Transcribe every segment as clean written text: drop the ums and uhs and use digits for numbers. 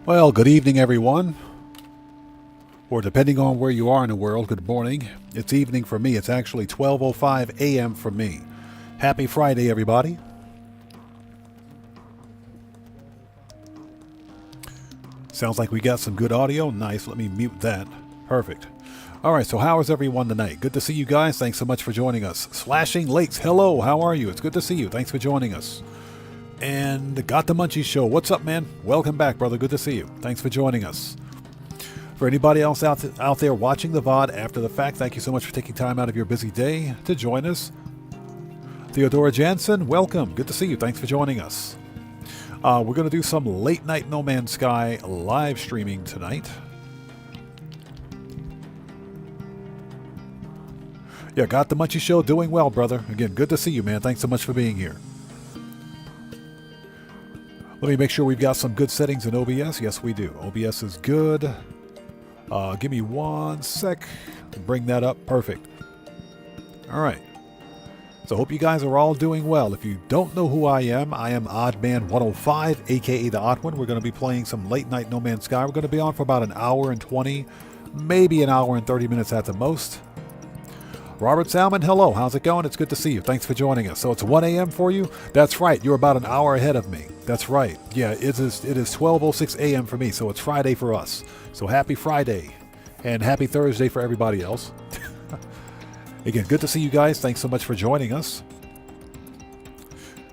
Well, good evening, everyone. Or depending on where you are in the world, good morning. It's evening for me. It's actually 12:05 a.m. for me. Happy Friday, everybody. Sounds like we got some good audio. Nice. Let me mute that. Perfect. All right, so how is everyone tonight? Good to see you guys. Thanks so much for joining us. Slashing Lakes, hello. How are you? It's good to see you. Thanks for joining us. And the Got the Munchies Show. What's up, man? Welcome back, brother. Good to see you. Thanks for joining us. For anybody else out there watching the VOD after the fact, thank you so much for taking time out of your busy day to join us. Theodora Jansen, welcome. Good to see you. Thanks for joining us. We're going to do some late night No Man's Sky live streaming tonight. Yeah, Got the Munchie Show, doing well, brother. Again, good to see you, man. Thanks so much for being here. Let me make sure we've got some good settings in OBS. Yes, we do. OBS is good. Give me one sec. Bring that up. Perfect. All right. So hope you guys are all doing well. If you don't know who I am Oddman105, aka the Odd One. We're going to be playing some late night No Man's Sky. We're going to be on for about an hour and 20, maybe an hour and 30 minutes at the most. Robert Salmon, hello. How's it going? It's good to see you. Thanks for joining us. So it's 1 a.m. for you? That's right. You're about an hour ahead of me. That's right. Yeah, it is 12:06 a.m. for me, so it's Friday for us. So happy Friday and happy Thursday for everybody else. Again, good to see you guys. Thanks so much for joining us.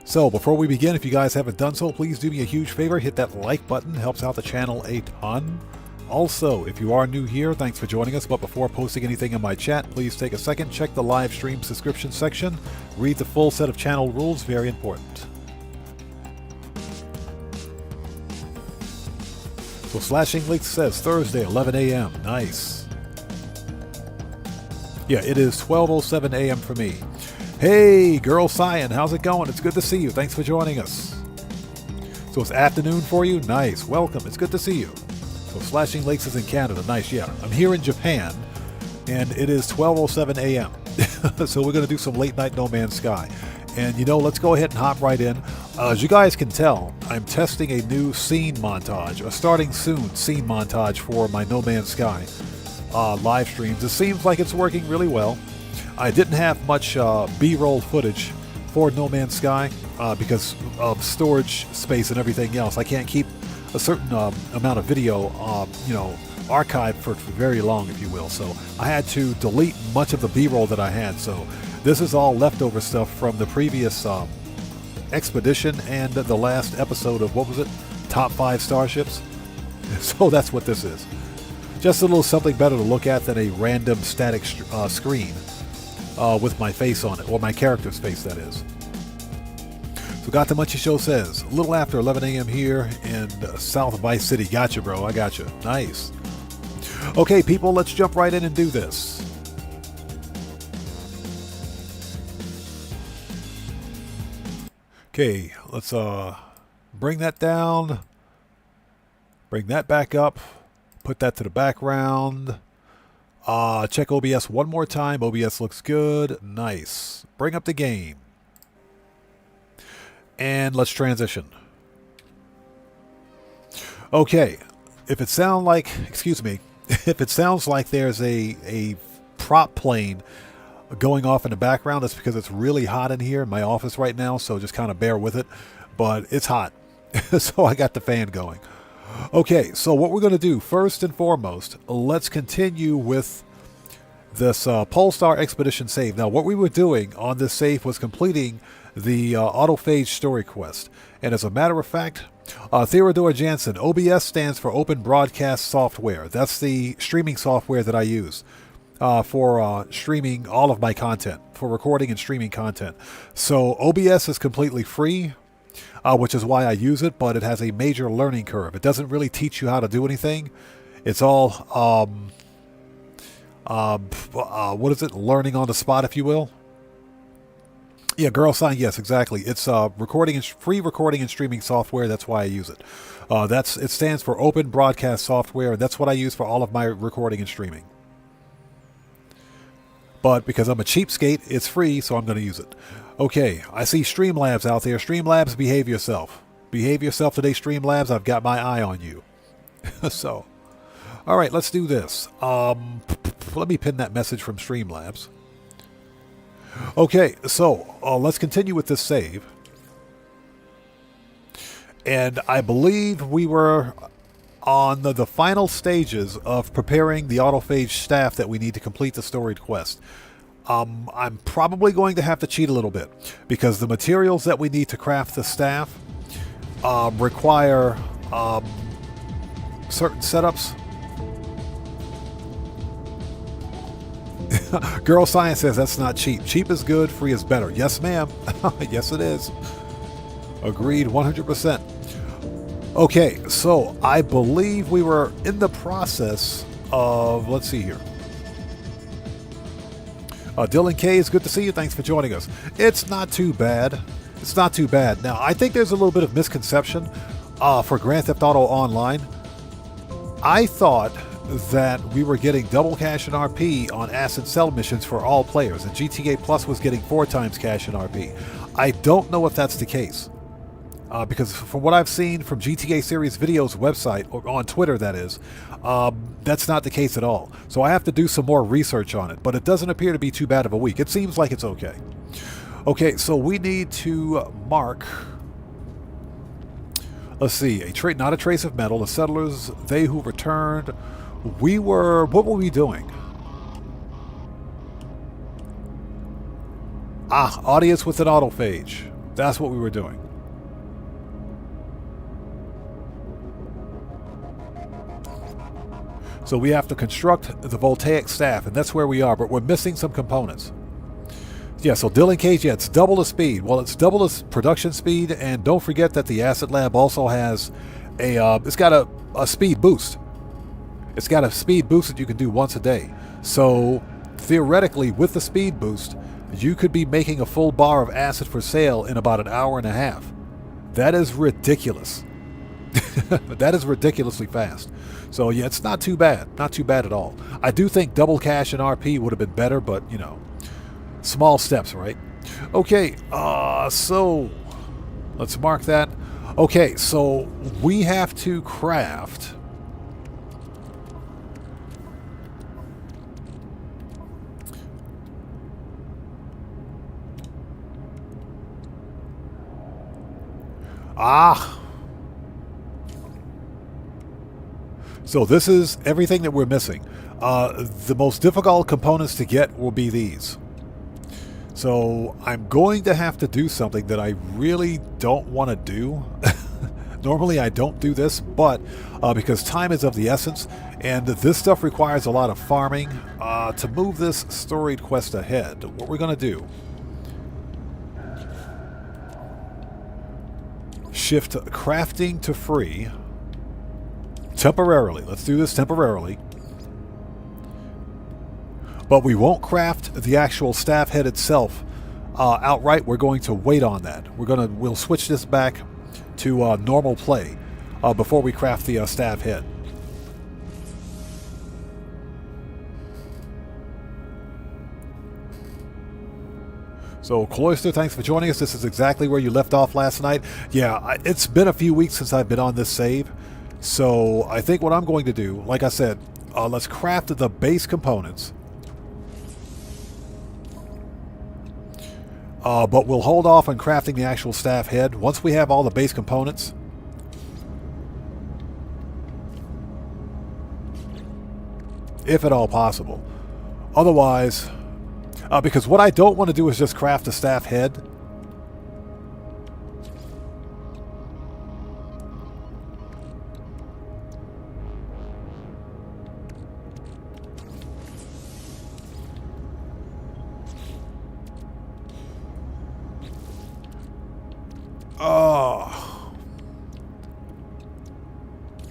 So before we begin, if you guys haven't done so, please do me a huge favor. Hit that like button. Helps out the channel a ton. Also, if you are new here, thanks for joining us. But before posting anything in my chat, please take a second, check the live stream subscription section. Read the full set of channel rules. Very important. So Slashing Lakes says Thursday, 11 a.m. Nice. Yeah, it is 12:07 a.m. for me. Hey, Girl Cyan, how's it going? It's good to see you. Thanks for joining us. So it's afternoon for you? Nice. Welcome. It's good to see you. So Slashing Lakes is in Canada. Nice, yeah. I'm here in Japan, and it is 12:07 a.m. So we're going to do some late night No Man's Sky. And, you know, let's go ahead and hop right in. As you guys can tell, I'm testing a new scene montage, a starting soon scene montage for my No Man's Sky live streams. It seems like it's working really well. I didn't have much B-roll footage for No Man's Sky because of storage space and everything else. I can't keep a certain amount of video, archived for very long, if you will. So I had to delete much of the B-roll that I had. So this is all leftover stuff from the previous expedition and the last episode of, what was it? Top 5 Starships. So that's what this is. Just a little something better to look at than a random static screen with my face on it, or my character's face, that is. So Got the Munchie Show says, a little after 11 a.m. here in South Vice City. Gotcha, bro. I gotcha. Nice. Okay, people, let's jump right in and do this. Okay, let's bring that down. Bring that back up. Put that to the background. Check OBS one more time. OBS looks good. Nice. Bring up the game. And let's transition. Okay. If it sounds like, if it sounds like there's a prop plane going off in the background, that's because it's really hot in here in my office right now, so just kind of bear with it. But it's hot. So I got the fan going. Okay, so what we're going to do, first and foremost, let's continue with this Polestar Expedition save. Now, what we were doing on this save was completing the Autophage story quest. And as a matter of fact, Theodora Jansen, OBS stands for Open Broadcast Software. That's the streaming software that I use for streaming all of my content, for recording and streaming content. So OBS is completely free. Which is why I use it, but it has a major learning curve. It doesn't really teach you how to do anything. It's all, what is it? Learning on the spot, if you will. Yeah, Girl Sign, yes, exactly. It's free recording and streaming software. That's why I use it. It stands for Open Broadcast Software, and that's what I use for all of my recording and streaming. But because I'm a cheapskate, it's free, so I'm going to use it. Okay, I see Streamlabs out there. Streamlabs, behave yourself. Behave yourself today, Streamlabs. I've got my eye on you. So, all right, let's do this. Let me pin that message from Streamlabs. Okay, so let's continue with this save. And I believe we were on the final stages of preparing the autophage staff that we need to complete the storied quest. I'm probably going to have to cheat a little bit because the materials that we need to craft the staff require certain setups. Girl Science says that's not cheap. Cheap is good, free is better. Yes, ma'am. Yes, it is. Agreed 100%. Okay, so I believe we were in the process of, let's see here. Dylan K, it's good to see you. Thanks for joining us. It's not too bad. It's not too bad. Now, I think there's a little bit of misconception for Grand Theft Auto Online. I thought that we were getting double cash and RP on acid cell missions for all players, and GTA Plus was getting 4 times cash and RP. I don't know if that's the case. Because from what I've seen from GTA Series Video's website, or on Twitter that is, that's not the case at all. So I have to do some more research on it, but it doesn't appear to be too bad of a week. It seems like it's okay. Okay, so we need to mark, let's see, not a trace of metal, the settlers, they who returned. What were we doing? Audience with an autophage. That's what we were doing. So we have to construct the voltaic staff, and that's where we are, but we're missing some components. Yeah, so Dylan Cage, yeah, it's double the speed. Well, it's double the production speed, and don't forget that the Acid Lab also has it's got a speed boost. It's got a speed boost that you can do once a day. So theoretically, with the speed boost, you could be making a full bar of acid for sale in about an hour and a half. That is ridiculous. That is ridiculously fast. So yeah, it's not too bad. Not too bad at all. I do think double cash and RP would have been better, but you know, small steps, right? Okay, so let's mark that. Okay, so we have to craft so this is everything that we're missing. The most difficult components to get will be these. So I'm going to have to do something that I really don't want to do. Normally I don't do this, but because time is of the essence, and this stuff requires a lot of farming to move this storied quest ahead. What we're going to do, shift crafting to free temporarily. Let's do this temporarily. But we won't craft the actual staff head itself outright. We're going to wait on that. We'll switch this back to normal play before we craft the staff head. So, Cloister, thanks for joining us. This is exactly where you left off last night. Yeah, it's been a few weeks since I've been on this save. So, I think what I'm going to do, like I said, let's craft the base components. But we'll hold off on crafting the actual staff head. Once we have all the base components, if at all possible. Otherwise, because what I don't want to do is just craft a staff head.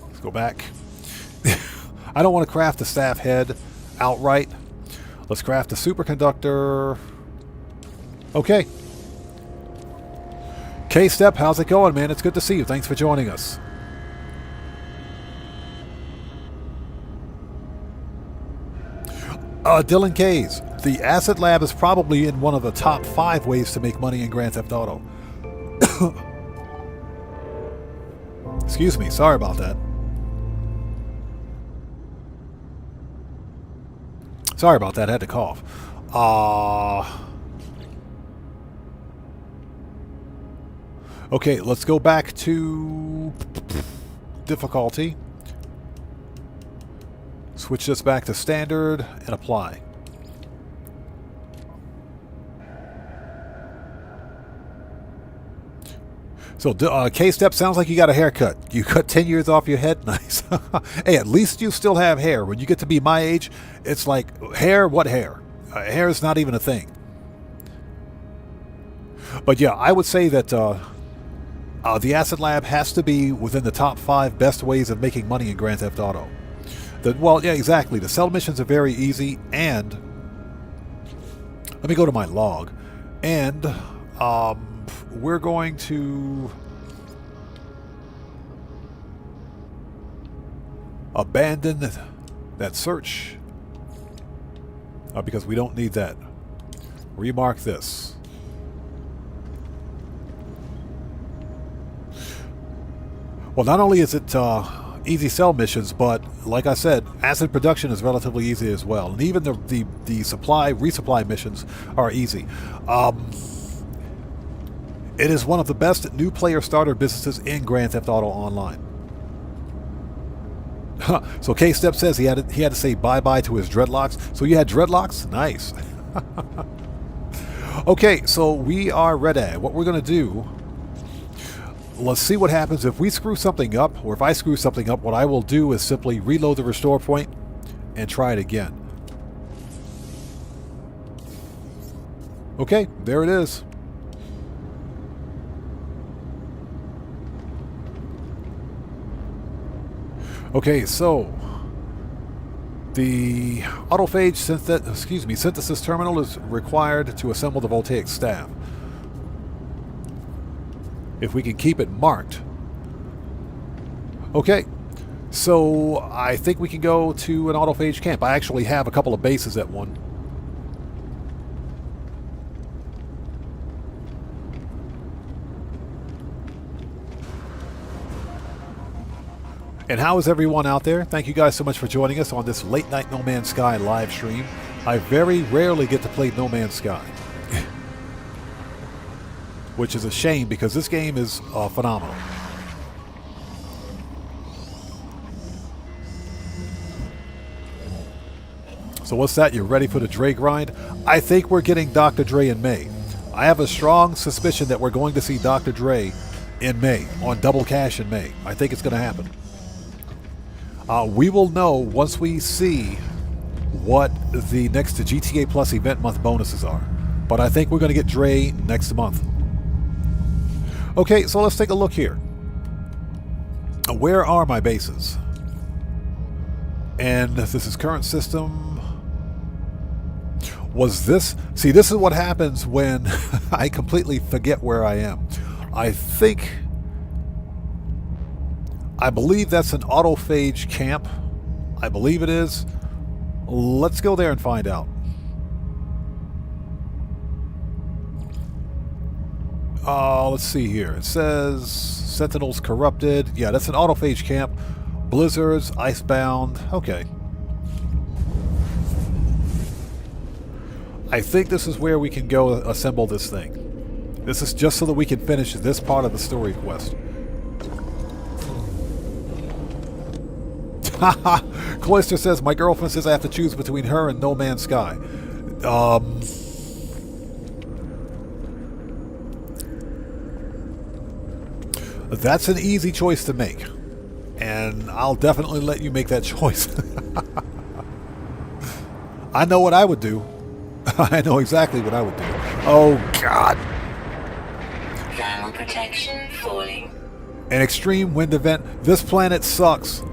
Let's go back. I don't want to craft the staff head outright. Let's craft a superconductor. Okay. K-Step, how's it going, man? It's good to see you. Thanks for joining us. Dylan Kays, the Acid Lab is probably in one of the top 5 ways to make money in Grand Theft Auto. Excuse me, sorry about that. Sorry about that, I had to cough. Okay, let's go back to difficulty. Switch this back to standard and apply. So, K-Step, sounds like you got a haircut. You cut 10 years off your head? Nice. Hey, at least you still have hair. When you get to be my age, it's like, hair? What hair? Hair is not even a thing. But yeah, I would say that the Acid Lab has to be within the top 5 best ways of making money in Grand Theft Auto. Well, yeah, exactly. The sell missions are very easy, and... Let me go to my log. And... we're going to abandon that search because we don't need that. Remark this. Well, not only is it easy sell missions, but like I said, acid production is relatively easy as well, and even the resupply missions are easy. It is one of the best new player starter businesses in Grand Theft Auto Online. So K-Step says he had to say bye-bye to his dreadlocks. So you had dreadlocks? Nice. Okay, so we are ready. What we're going to do, let's see what happens if we screw something up, or if I screw something up. What I will do is simply reload the restore point and try it again. Okay, there it is. Okay, so the Autophage synthesis terminal is required to assemble the voltaic staff. If we can keep it marked. Okay, so I think we can go to an Autophage camp. I actually have a couple of bases at one. And how is everyone out there? Thank you guys so much for joining us on this late night No Man's Sky live stream. I very rarely get to play No Man's Sky. Which is a shame because this game is phenomenal. So what's that? You're ready for the Dre grind? I think we're getting Dr. Dre in May. I have a strong suspicion that we're going to see Dr. Dre in May, on Double Cash in May. I think it's going to happen. We will know once we see what the next GTA Plus event month bonuses are. But I think we're going to get Dre next month. Okay, so let's take a look here. Where are my bases? And this is current system. Was this... See, this is what happens when I completely forget where I am. I believe that's an Autophage camp. I believe it is. Let's go there and find out. Let's see here. It says Sentinels corrupted. Yeah, that's an Autophage camp. Blizzards, Icebound. Okay. I think this is where we can go assemble this thing. This is just so that we can finish this part of the story quest. Cloister says, my girlfriend says I have to choose between her and No Man's Sky. That's an easy choice to make. And I'll definitely let you make that choice. I know what I would do. I know exactly what I would do. Oh, God. Thermal protection falling. An extreme wind event. This planet sucks.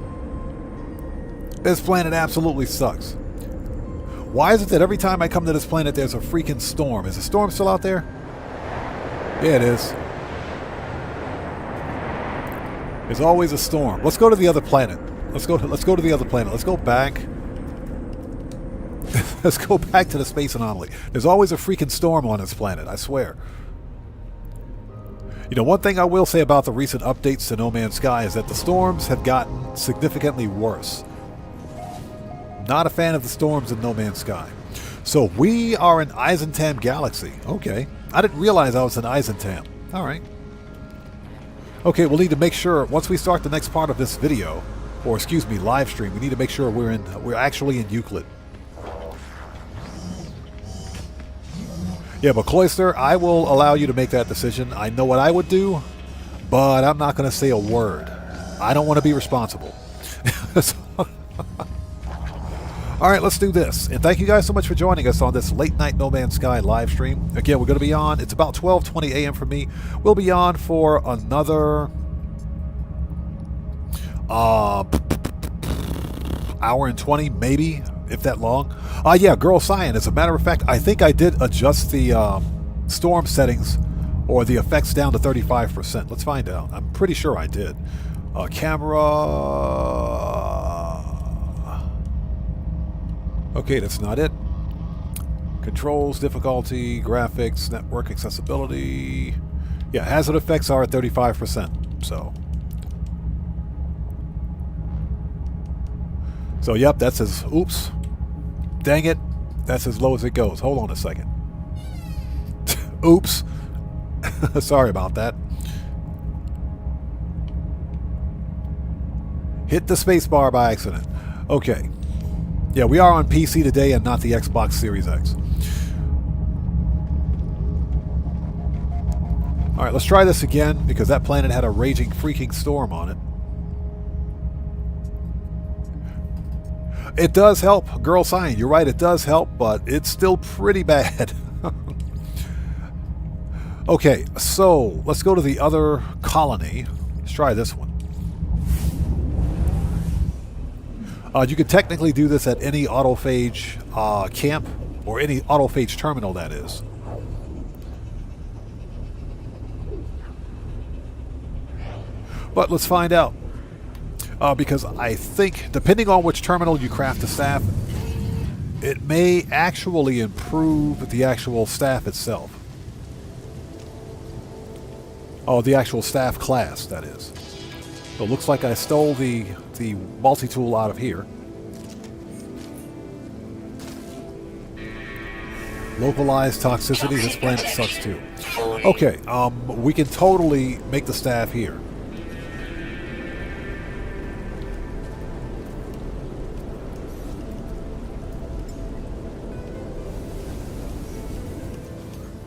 This planet absolutely sucks. Why is it that every time I come to this planet there's a freaking storm? Is the storm still out there? Yeah, it is. There's always a storm. Let's go to the other planet. Let's go to the other planet. Let's go back. Let's go back to the space anomaly. There's always a freaking storm on this planet, I swear. You know, one thing I will say about the recent updates to No Man's Sky is that the storms have gotten significantly worse. Not a fan of the storms in No Man's Sky. So we are in Eisentam Galaxy. Okay. I didn't realize I was in Eisentam. All right. Okay, we'll need to make sure once we start the next part of this video, or excuse me, live stream, we need to make sure we're actually in Euclid. Yeah, but Cloister, I will allow you to make that decision. I know what I would do, but I'm not going to say a word. I don't want to be responsible. All right, let's do this. And thank you guys so much for joining us on this late night No Man's Sky live stream. Again, we're going to be on. It's about 12:20 a.m. for me. We'll be on for another hour and 20, maybe, if that long. Yeah, Girl Cyan. As a matter of fact, I think I did adjust the storm settings or the effects down to 35%. Let's find out. I'm pretty sure I did. Camera. Okay, that's not it. Controls, difficulty, graphics, network accessibility. Yeah, hazard effects are at 35%. So yep, that's as, oops. Dang it. That's as low as it goes. Hold on a second. Oops. Sorry about that. Hit the space bar by accident. Okay. Yeah, we are on PC today and not the Xbox Series X. Alright, let's try this again because that planet had a raging freaking storm on it. It does help, Girl Cyan. You're right, it does help, but it's still pretty bad. Okay, so let's go to the other colony. Let's try this one. You could technically do this at any Autophage camp, or any Autophage terminal, that is. But let's find out. Because I think, depending on which terminal you craft the staff, it may actually improve the actual staff itself. Oh, the actual staff class, that is. So it looks like I stole the multi-tool out of here. Localized toxicity. This planet sucks too. Okay, we can totally make the staff here.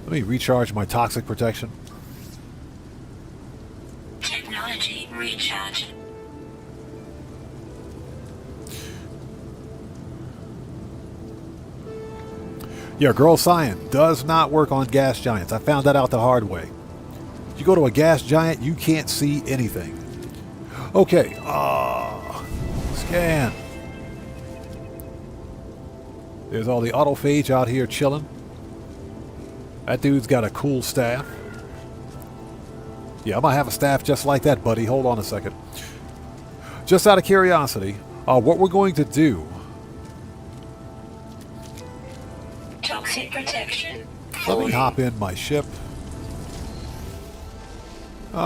Let me recharge my toxic protection. Technology recharge. Yeah, Girl Cyan does not work on gas giants. I found that out the hard way. If you go to a gas giant, you can't see anything. Okay, scan. There's all the Autophage out here chilling. That dude's got a cool staff. Yeah, I might have a staff just like that, buddy. Hold on a second. Just out of curiosity, what we're going to do... Toxic protection. Let me hop in my ship.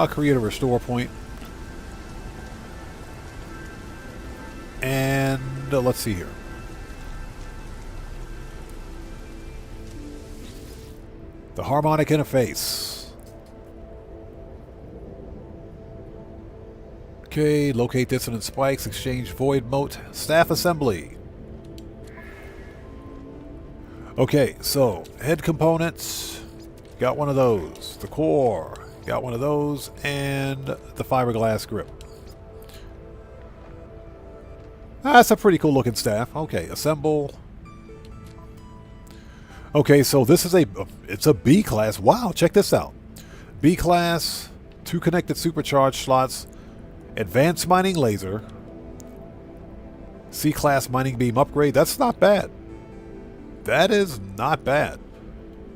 Create a restore point. And let's see here. The harmonic interface. Okay, locate dissonant spikes, exchange void mote, staff assembly. Okay, so head components, got one of those. The core, got one of those, and the fiberglass grip. That's a pretty cool looking staff. Okay, assemble. Okay, so this is it's a B class. Wow, check this out. B class, 2 connected supercharged slots, advanced mining laser, C class mining beam upgrade. That's not bad. That is not bad.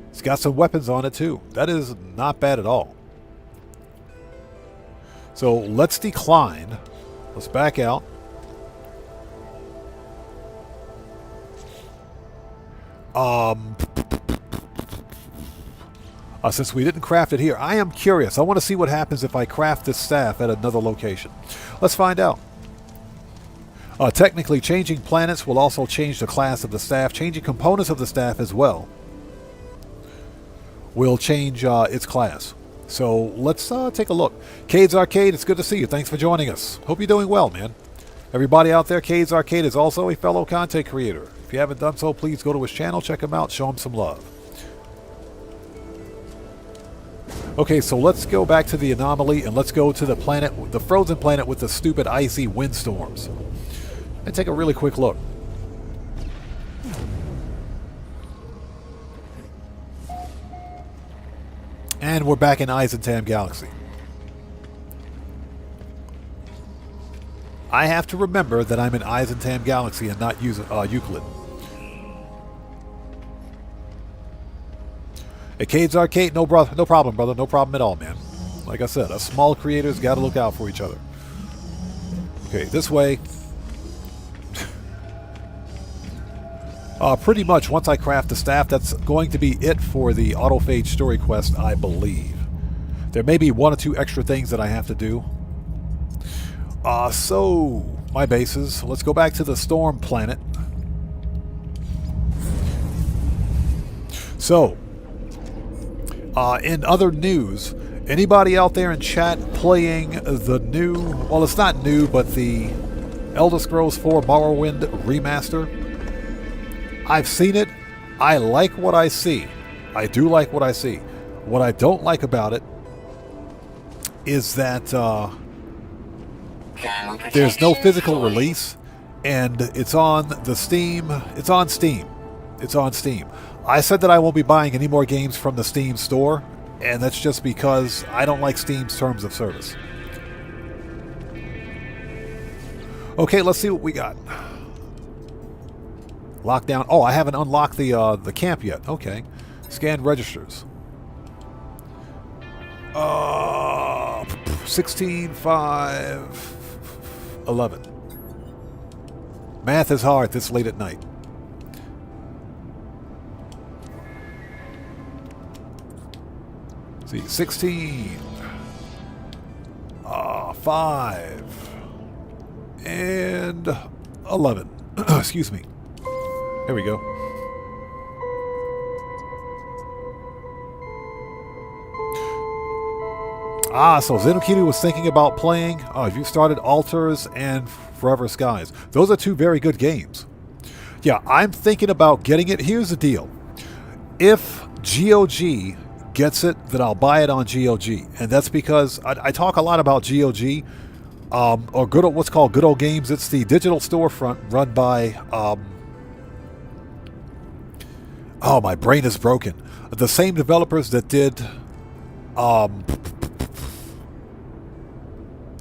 It's got some weapons on it too. That is not bad at all. So let's decline. Let's back out. since we didn't craft it here. I am curious. I want to see what happens if I craft this staff at another location. Let's find out. Technically, changing planets will also change the class of the staff. Changing components of the staff as well will change its class. So let's take a look. Cade's Arcade, it's good to see you. Thanks for joining us. Hope you're doing well, man. Everybody out there, Cade's Arcade is also a fellow content creator. If you haven't done so, please go to his channel, check him out, show him some love. Okay, so let's go back to the anomaly and let's go to the planet, the frozen planet with the stupid icy windstorms. And take a really quick look. And we're back in Eisentam Galaxy. I have to remember that I'm in Eisentam Galaxy and not Euclid. At Cade's Arcade, no problem, brother. No problem at all, man. Like I said, us small creators got to look out for each other. Okay, this way. Pretty much, once I craft the staff, that's going to be it for the Autophage story quest, I believe. There may be one or two extra things that I have to do. So, my bases. Let's go back to the Storm planet. So, in other news, anybody out there in chat playing the new, well, it's not new, but the Elder Scrolls 4 Morrowind remaster? I've seen it. I like what I see. I do like what I see. What I don't like about it is that there's no physical release, and it's on the Steam. It's on Steam. It's on Steam. I said that I won't be buying any more games from the Steam store, and that's just because I don't like Steam's terms of service. Okay, let's see what we got. Lockdown. Oh, I haven't unlocked the camp yet. Okay. Scan registers. 16, 5, 11. Math is hard this late at night. See, 16, 5, and 11. Excuse me. There we go. So Zenokiri was thinking about playing. You started Altars and Forever Skies. Those are two very good games. Yeah, I'm thinking about getting it. Here's the deal. If GOG gets it, then I'll buy it on GOG. And that's because I talk a lot about GOG, or good old, what's called Good Old Games. It's the digital storefront run by... oh, my brain is broken. The same developers that did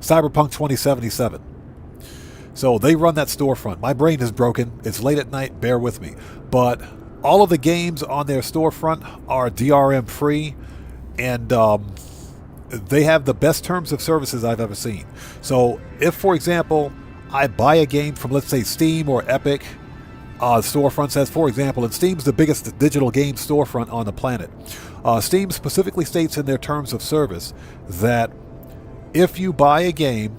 Cyberpunk 2077. So they run that storefront. My brain is broken. It's late at night. Bear with me. But all of the games on their storefront are DRM free, and they have the best terms of services I've ever seen. So if, for example, I buy a game from, let's say, Steam or Epic, storefront says, for example, and Steam's the biggest digital game storefront on the planet. Steam specifically states in their terms of service that if you buy a game,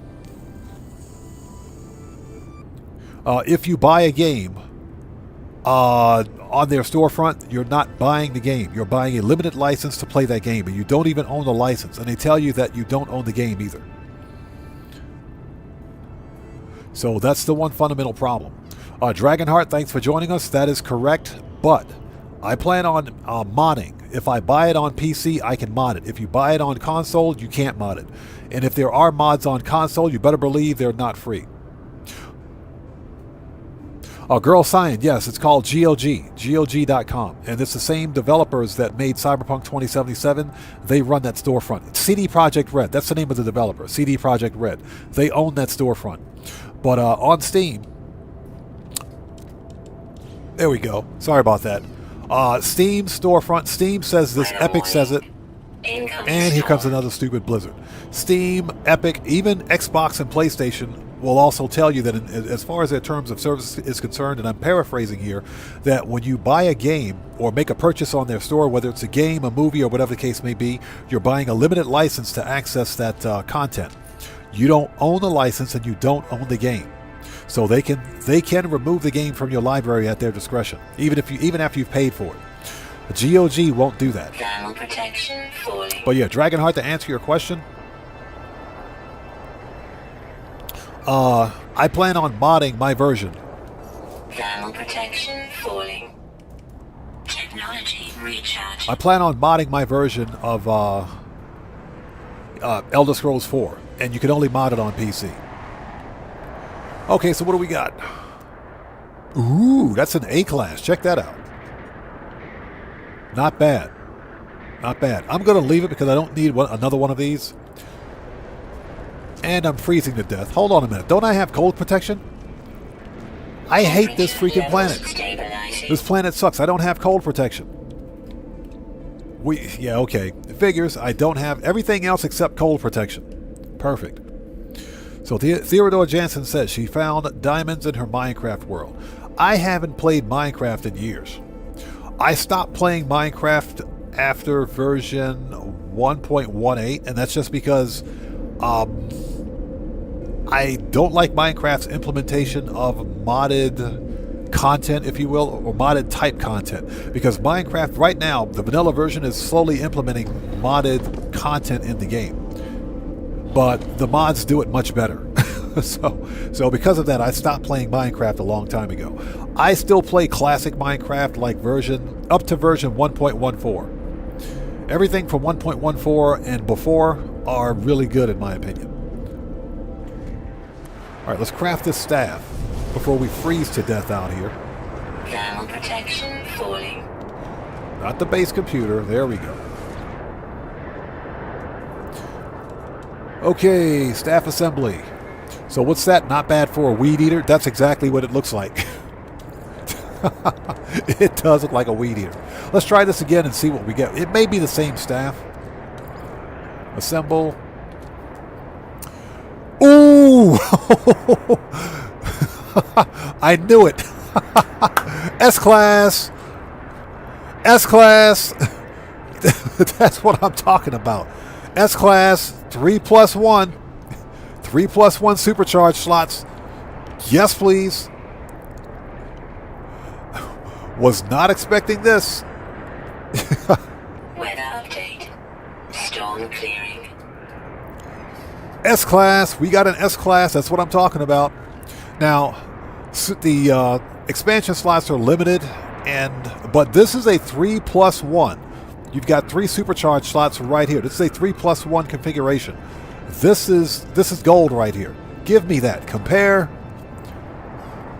on their storefront, you're not buying the game. You're buying a limited license to play that game, and you don't even own the license. And they tell you that you don't own the game either. So that's the one fundamental problem. Dragonheart, thanks for joining us. That is correct, but I plan on modding. If I buy it on PC, I can mod it. If you buy it on console, you can't mod it. And if there are mods on console, you better believe they're not free. Girl Science, yes, it's called GOG, GOG.com. And it's the same developers that made Cyberpunk 2077. They run that storefront. CD Projekt Red, that's the name of the developer, CD Projekt Red. They own that storefront. But on Steam, there we go. Sorry about that. Steam storefront. Steam says this. Epic says it. And here comes another stupid Blizzard. Steam, Epic, even Xbox and PlayStation will also tell you that as far as their terms of service is concerned, and I'm paraphrasing here, that when you buy a game or make a purchase on their store, whether it's a game, a movie, or whatever the case may be, you're buying a limited license to access that content. You don't own the license and you don't own the game. So they can remove the game from your library at their discretion, even after you've paid for it. GOG won't do that. Thermal protection falling. But yeah, Dragonheart, to answer your question, I plan on modding my version. Thermal protection falling. Technology recharge. I plan on modding my version of Elder Scrolls 4, and you can only mod it on PC. Okay, so what do we got? Ooh, that's an A class. Check that out. Not bad. Not bad. I'm going to leave it because I don't need another one of these. And I'm freezing to death. Hold on a minute. Don't I have cold protection? I hate this freaking planet. This planet sucks. I don't have cold protection. Yeah, okay. It figures. I don't have everything else except cold protection. Perfect. So Theodore Jansen says she found diamonds in her Minecraft world. I haven't played Minecraft in years. I stopped playing Minecraft after version 1.18, and that's just because I don't like Minecraft's implementation of modded content, if you will, or modded type content. Because Minecraft right now, the vanilla version, is slowly implementing modded content in the game. But the mods do it much better. So because of that, I stopped playing Minecraft a long time ago. I still play classic Minecraft, like up to version 1.14. Everything from 1.14 and before are really good in my opinion. Alright, let's craft this staff before we freeze to death out here. Thermal protection falling. Not the base computer. There we go. Okay, staff assembly. So what's that? Not bad for a weed eater? That's exactly what it looks like. It does look like a weed eater. Let's try this again and see what we get. It may be the same staff. Assemble. Ooh! I knew it. S-Class. S-Class. That's what I'm talking about. S-Class 3+1. 3+1 supercharged slots. Yes, please. Was not expecting this. Weather update. Storm clearing. S-Class. We got an S-Class. That's what I'm talking about. Now, the expansion slots are limited, but this is a 3+1. You've got 3 supercharged slots right here. This is a 3+1 configuration. This is gold right here. Give me that. Compare.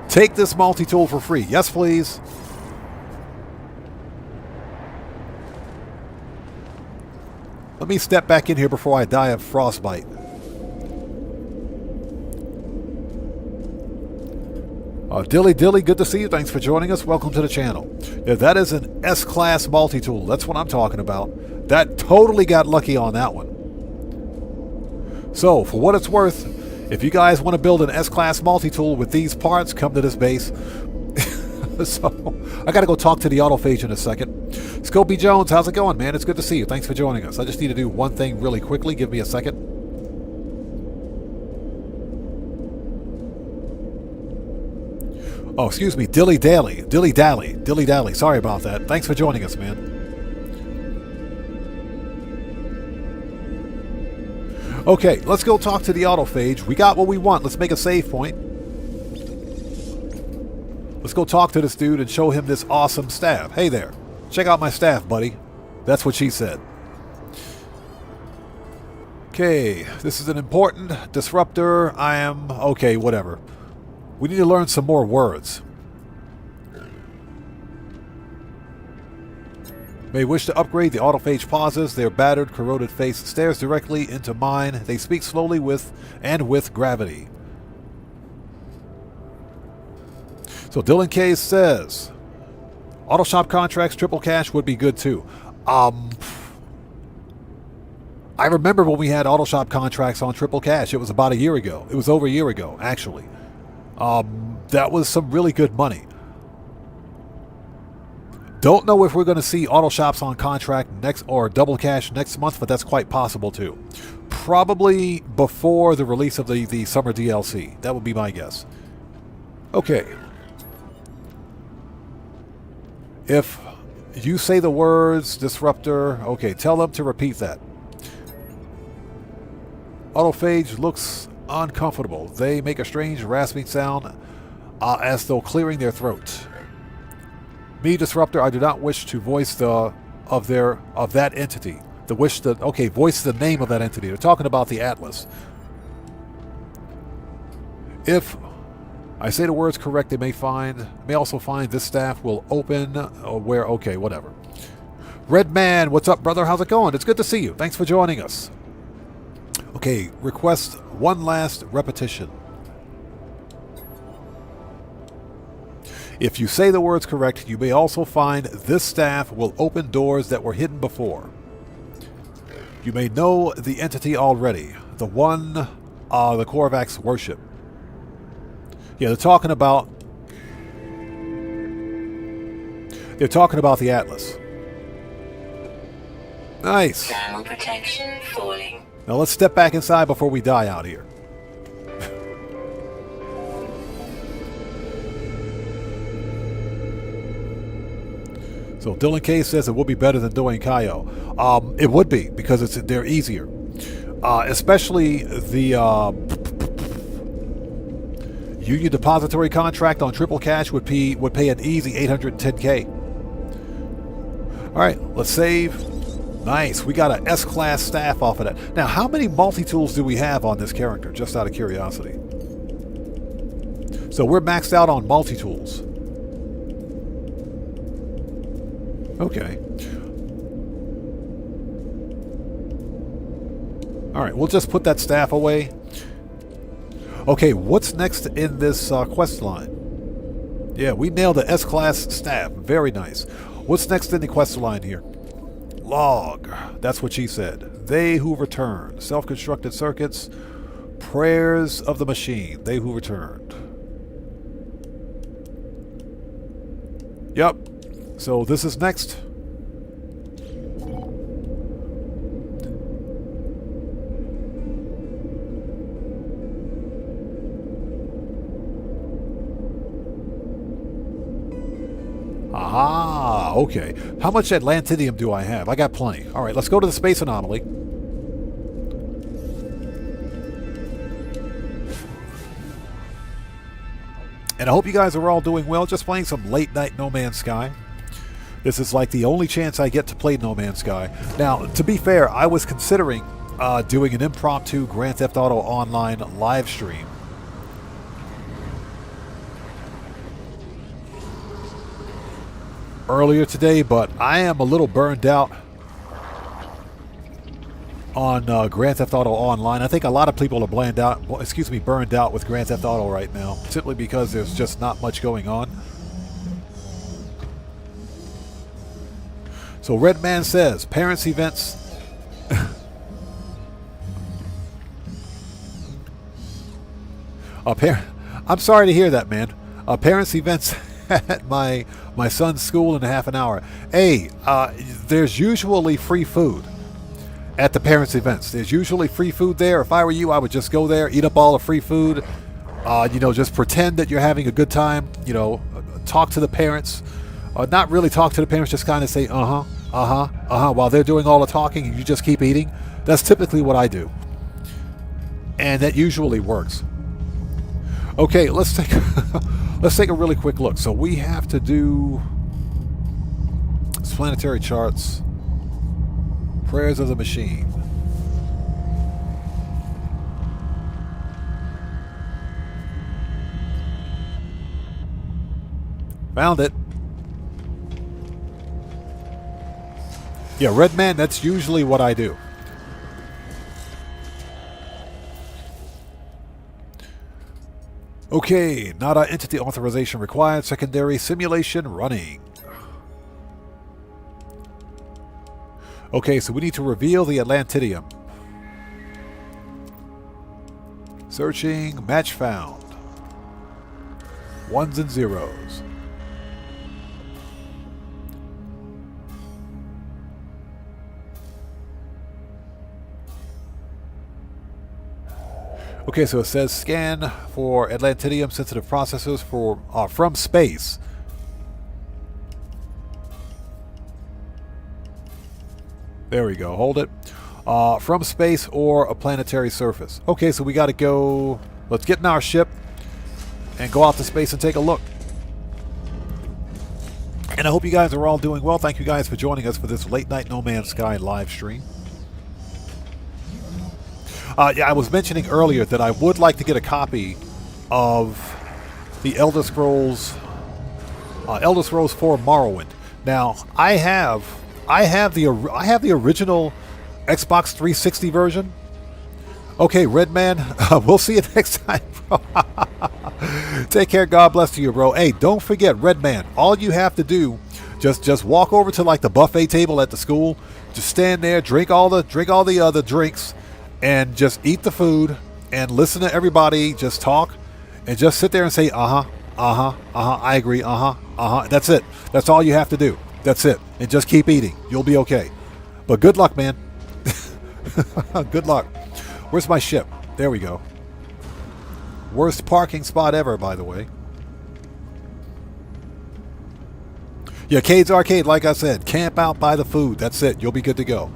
Take this multi-tool for free. Yes, please. Let me step back in here before I die of frostbite. Dilly, good to see you. Thanks for joining us. Welcome to the channel. Yeah, that is an S-Class multi-tool. That's what I'm talking about. That totally got lucky on that one. So, for what it's worth, if you guys want to build an S-Class multi-tool with these parts, come to this base. So, I got to go talk to the Autophage in a second. Scopey Jones, how's it going, man? It's good to see you. Thanks for joining us. I just need to do one thing really quickly. Give me a second. Oh, excuse me. Dilly Dally. Sorry about that. Thanks for joining us, man. Okay, let's go talk to the Autophage. We got what we want. Let's make a save point. Let's go talk to this dude and show him this awesome staff. Hey there. Check out my staff, buddy. That's what she said. Okay, this is an important disruptor. Okay, whatever. We need to learn some more words. May wish to upgrade. The Autophage pauses. Their battered, corroded face stares directly into mine. They speak slowly with gravity. So Dylan K says, auto shop contracts, triple cash would be good too. I I remember when we had auto shop contracts on Triple Cash. It was about a year ago. It was over a year ago, actually. That was some really good money. Don't know if we're going to see auto shops on contract next or double cash next month, but that's quite possible too. Probably before the release of the summer DLC. That would be my guess. Okay. If you say the words disruptor, okay, tell them to repeat that. Autophage looks uncomfortable. They make a strange rasping sound as though clearing their throat. Me, disruptor, I do not wish to voice of that entity. Voice the name of that entity. They're talking about the Atlas. If I say the words correct, they may also find this staff will open whatever. Red Man, what's up, brother? How's it going? It's good to see you. Thanks for joining us. Okay, request one last repetition. If you say the words correct, you may also find this staff will open doors that were hidden before. You may know the entity already, the one the Korvax worship. Yeah, they're talking about the Atlas. Nice. Thermal protection falling. Now let's step back inside before we die out here. So Dylan K says it will be better than doing Kaio. It would be, because they're easier. Especially the Union Depository contract on Triple Cash would pay an easy 810K. Alright, let's save. Nice, we got an S-class staff off of that. Now, how many multi-tools do we have on this character, just out of curiosity? So we're maxed out on multi-tools. Okay. Alright, we'll just put that staff away. Okay, what's next in this quest line? Yeah, we nailed the S-class staff. Very nice. What's next in the quest line here? Log. That's what she said. They who return. Self-constructed circuits. Prayers of the machine. They who returned. Yep. So this is next. Aha, okay. How much Atlantidium do I have? I got plenty. All right, let's go to the space anomaly. And I hope you guys are all doing well. Just playing some late night No Man's Sky. This is like the only chance I get to play No Man's Sky. Now, to be fair, I was considering doing an impromptu Grand Theft Auto Online live stream. Earlier today, but I am a little burned out on Grand Theft Auto Online. I think a lot of people are burned out with Grand Theft Auto right now, simply because there's just not much going on. So Red Man says, parents events. I'm sorry to hear that, man. Parents events at my son's school in half an hour. Hey, there's usually free food at the parents' events. There's usually free food there. If I were you, I would just go there, eat up all the free food. Just pretend that you're having a good time. Talk to the parents. Not really talk to the parents, just kind of say, while they're doing all the talking and you just keep eating. That's typically what I do. And that usually works. Okay, let's take a really quick look. So we have to do planetary charts, prayers of the machine. Found it. Yeah, Red Man, that's usually what I do. Okay, NADA entity authorization required. Secondary simulation running. Okay, so we need to reveal the Atlantidium. Searching, match found. Ones and zeros. Okay, so it says scan for Atlantidium sensitive processors for from space. There we go. Hold it. From space or a planetary surface. Okay, so we got to go. Let's get in our ship and go out to space and take a look. And I hope you guys are all doing well. Thank you guys for joining us for this Late Night No Man's Sky live stream. Yeah, I was mentioning earlier that I would like to get a copy of the Elder Scrolls 4 Morrowind. Now, I have the original Xbox 360 version. Okay, Redman, we'll see you next time, bro. Take care. God bless you, bro. Hey, don't forget, Redman. All you have to do, just walk over to like the buffet table at the school. Just stand there, drink all the other drinks, and just eat the food and listen to everybody just talk and just sit there and say, I agree, That's it. That's all you have to do. That's it. And just keep eating. You'll be okay. But good luck, man. Good luck. Where's my ship? There we go. Worst parking spot ever, by the way. Yeah, Cade's Arcade, like I said, camp out by the food. That's it. You'll be good to go.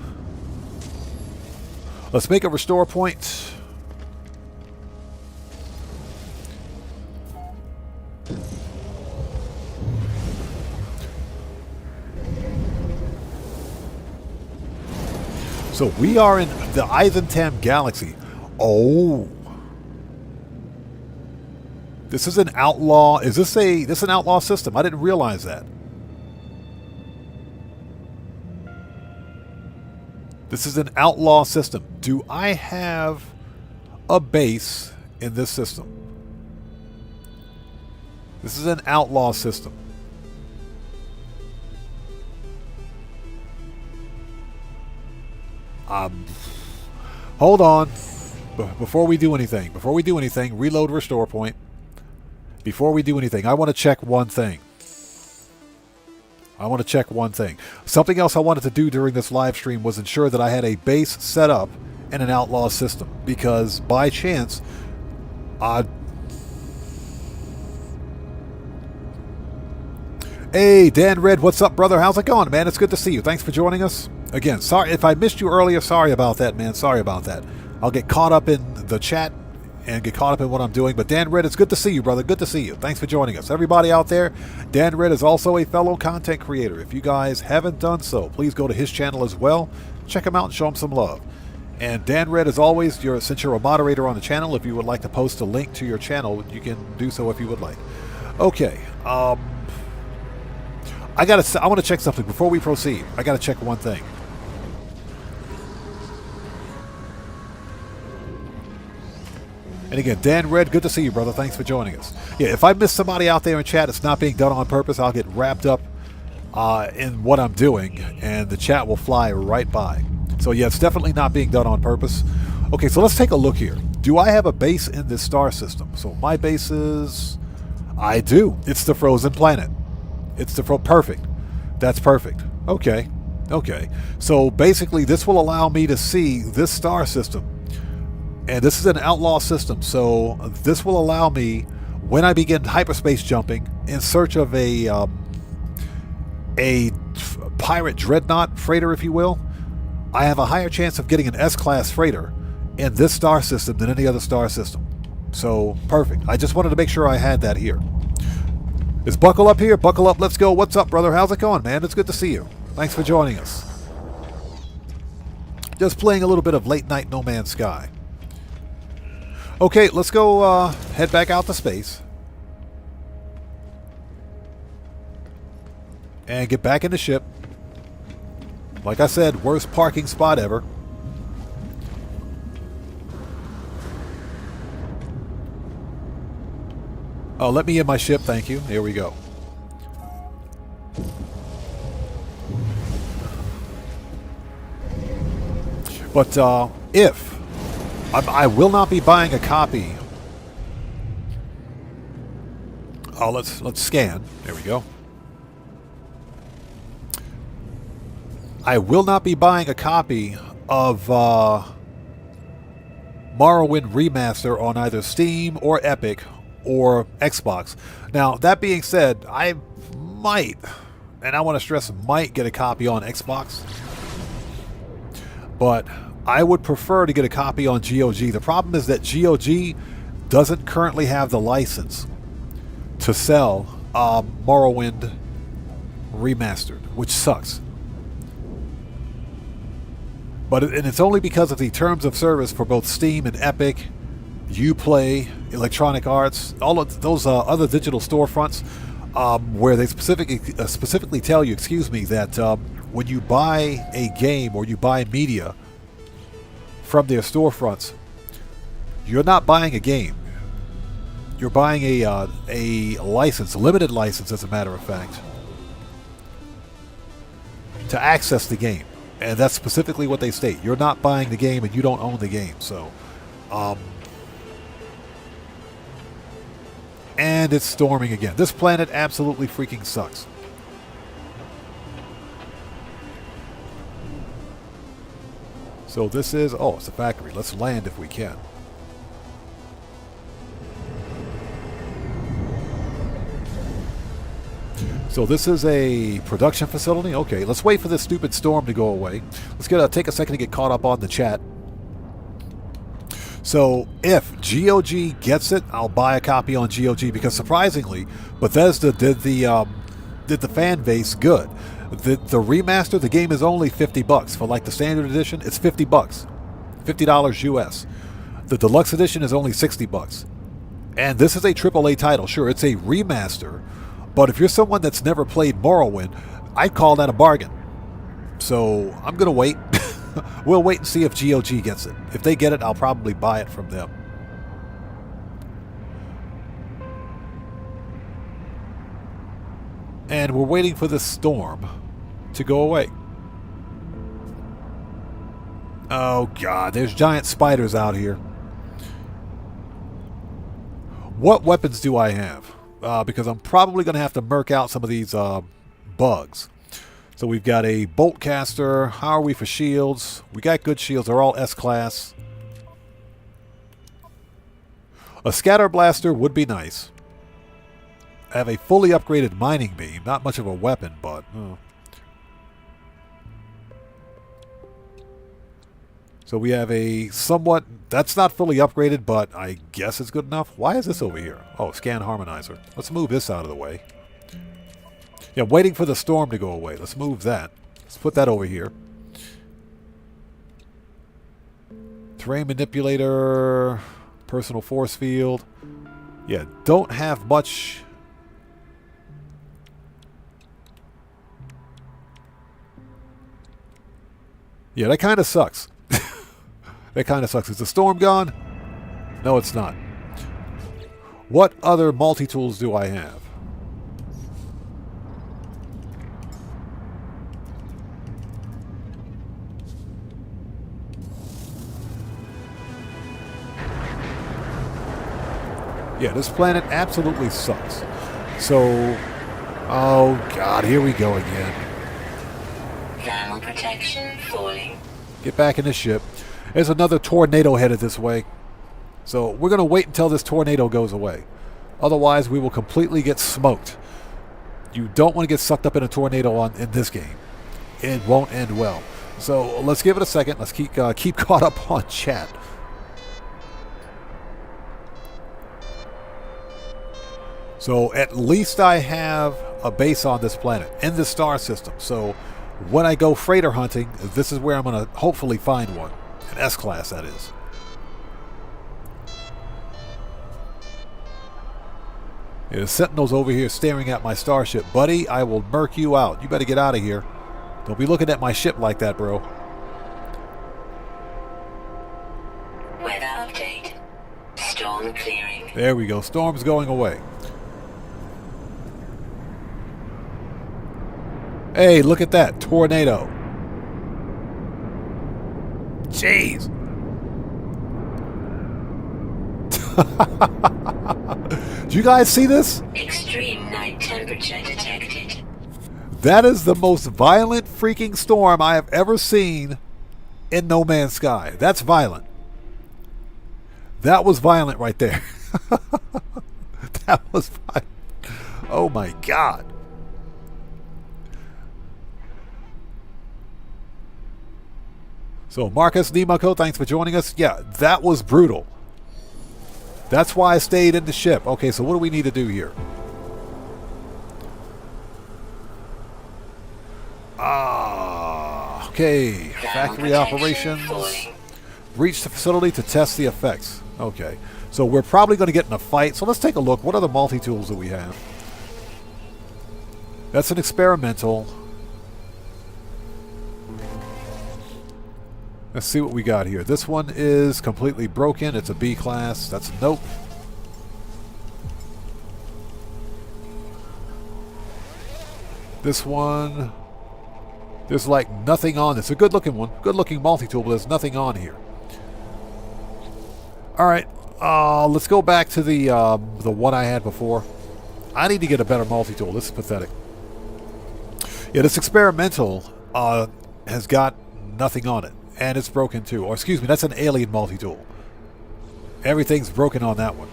Let's make a restore point. So we are in the Eisentam Galaxy. Oh. This is an outlaw. Is this an outlaw system? I didn't realize that. This is an outlaw system. Do I have a base in this system? This is an outlaw system. Hold on. Before we do anything, reload restore point. Before we do anything, I want to check one thing. Something else I wanted to do during this live stream was ensure that I had a base set up in an outlaw system. Because by chance, hey, Dan Red, what's up, brother? How's it going, man? It's good to see you. Thanks for joining us. Again, sorry if I missed you earlier. Sorry about that, man. Sorry about that. I'll get caught up in the chat and get caught up in what I'm doing. But Dan Red, it's good to see you, brother. Good to see you. Thanks for joining us. Everybody out there, Dan Red is also a fellow content creator. If you guys haven't done so, please go to his channel as well. Check him out and show him some love. And Dan Red, as always, since you're a moderator on the channel, if you would like to post a link to your channel, you can do so if you would like. Okay. I want to check something before we proceed. I got to check one thing. And again, Dan Red, good to see you, brother. Thanks for joining us. Yeah, if I miss somebody out there in chat, it's not being done on purpose. I'll get wrapped up in what I'm doing, and the chat will fly right by. So yeah, it's definitely not being done on purpose. Okay, so let's take a look here. Do I have a base in this star system? So my base is... I do. It's the frozen planet. It's the perfect. That's perfect. Okay. Okay. So basically, this will allow me to see this star system. And this is an outlaw system, so this will allow me, when I begin hyperspace jumping in search of a pirate dreadnought freighter, if you will, I have a higher chance of getting an S-class freighter in this star system than any other star system. So, perfect. I just wanted to make sure I had that here. Is Buckle up here? Buckle up, let's go. What's up, brother? How's it going, man? It's good to see you. Thanks for joining us. Just playing a little bit of Late Night No Man's Sky. Okay, let's go head back out to space. And get back in the ship. Like I said, worst parking spot ever. Oh, let me in my ship, thank you. Here we go. But if I will not be buying a copy. Oh, let's scan. There we go. I will not be buying a copy of Morrowind Remaster on either Steam or Epic or Xbox. Now, that being said, I might, and I want to stress might, get a copy on Xbox. But I would prefer to get a copy on GOG. The problem is that GOG doesn't currently have the license to sell Morrowind Remastered, which sucks. And it's only because of the terms of service for both Steam and Epic, Uplay, Electronic Arts, all of those other digital storefronts, where they specifically tell you, that when you buy a game or you buy media from their storefronts, you're not buying a game. You're buying a license, a limited license, as a matter of fact, to access the game. And that's specifically what they state. You're not buying the game and you don't own the game. So, and it's storming again. This planet absolutely freaking sucks. So this is, oh, it's a factory. Let's land if we can. So this is a production facility? Okay, let's wait for this stupid storm to go away. Let's take a second to get caught up on the chat. So if GOG gets it, I'll buy a copy on GOG, because surprisingly, Bethesda did the fan base good. The remaster, the game is only $50 for like the standard edition. It's $50, $50 US. The deluxe edition is only $60, and this is a AAA title. Sure, it's a remaster. But if you're someone that's never played Morrowind, I'd call that a bargain. So I'm going to wait. We'll wait and see if GOG gets it. If they get it, I'll probably buy it from them. And we're waiting for this storm to go away. Oh God, there's giant spiders out here. What weapons do I have? Because I'm probably going to have to murk out some of these bugs. So we've got a bolt caster. How are we for shields? We got good shields. They're all S-class. A scatter blaster would be nice. I have a fully upgraded mining beam. Not much of a weapon, but... So we have a somewhat... That's not fully upgraded, but I guess it's good enough. Why is this over here? Oh, scan harmonizer. Let's move this out of the way. Yeah, waiting for the storm to go away. Let's move that. Let's put that over here. Terrain manipulator. Personal force field. Yeah, don't have much... Yeah, that kind of sucks. That kind of sucks. Is the storm gone? No, it's not. What other multi-tools do I have? Yeah, this planet absolutely sucks. So, oh God, here we go again. Thermal protection falling. Get back in the ship. There's another tornado headed this way. So we're going to wait until this tornado goes away. Otherwise, we will completely get smoked. You don't want to get sucked up in a tornado in this game. It won't end well. So let's give it a second. Let's keep caught up on chat. So at least I have a base on this planet, in this star system. So when I go freighter hunting, this is where I'm going to hopefully find one. An S-class, that is. There's sentinels over here staring at my starship. Buddy, I will murk you out. You better get out of here. Don't be looking at my ship like that, bro. Weather update. Storm clearing. There we go. Storm's going away. Hey, look at that. Tornado. Jeez. Do you guys see this? Extreme night temperature detected. That is the most violent freaking storm I have ever seen in No Man's Sky. That's violent. That was violent right there. That was violent. Oh my God. So Marcus Nimako, thanks for joining us. Yeah, that was brutal. That's why I stayed in the ship. Okay, so what do we need to do here? Okay. Factory operations. Reach the facility to test the effects. Okay. So we're probably going to get in a fight. So let's take a look. What other multi-tools do we have? That's an experimental. Let's see what we got here. This one is completely broken. It's a B class. That's a nope. This one, there's like nothing on this. A good looking one. Good looking multi-tool, but there's nothing on here. Alright. Let's go back to the one I had before. I need to get a better multi-tool. This is pathetic. Yeah, this experimental has got nothing on it. And it's broken too. Or excuse me, that's an alien multi-tool. Everything's broken on that one.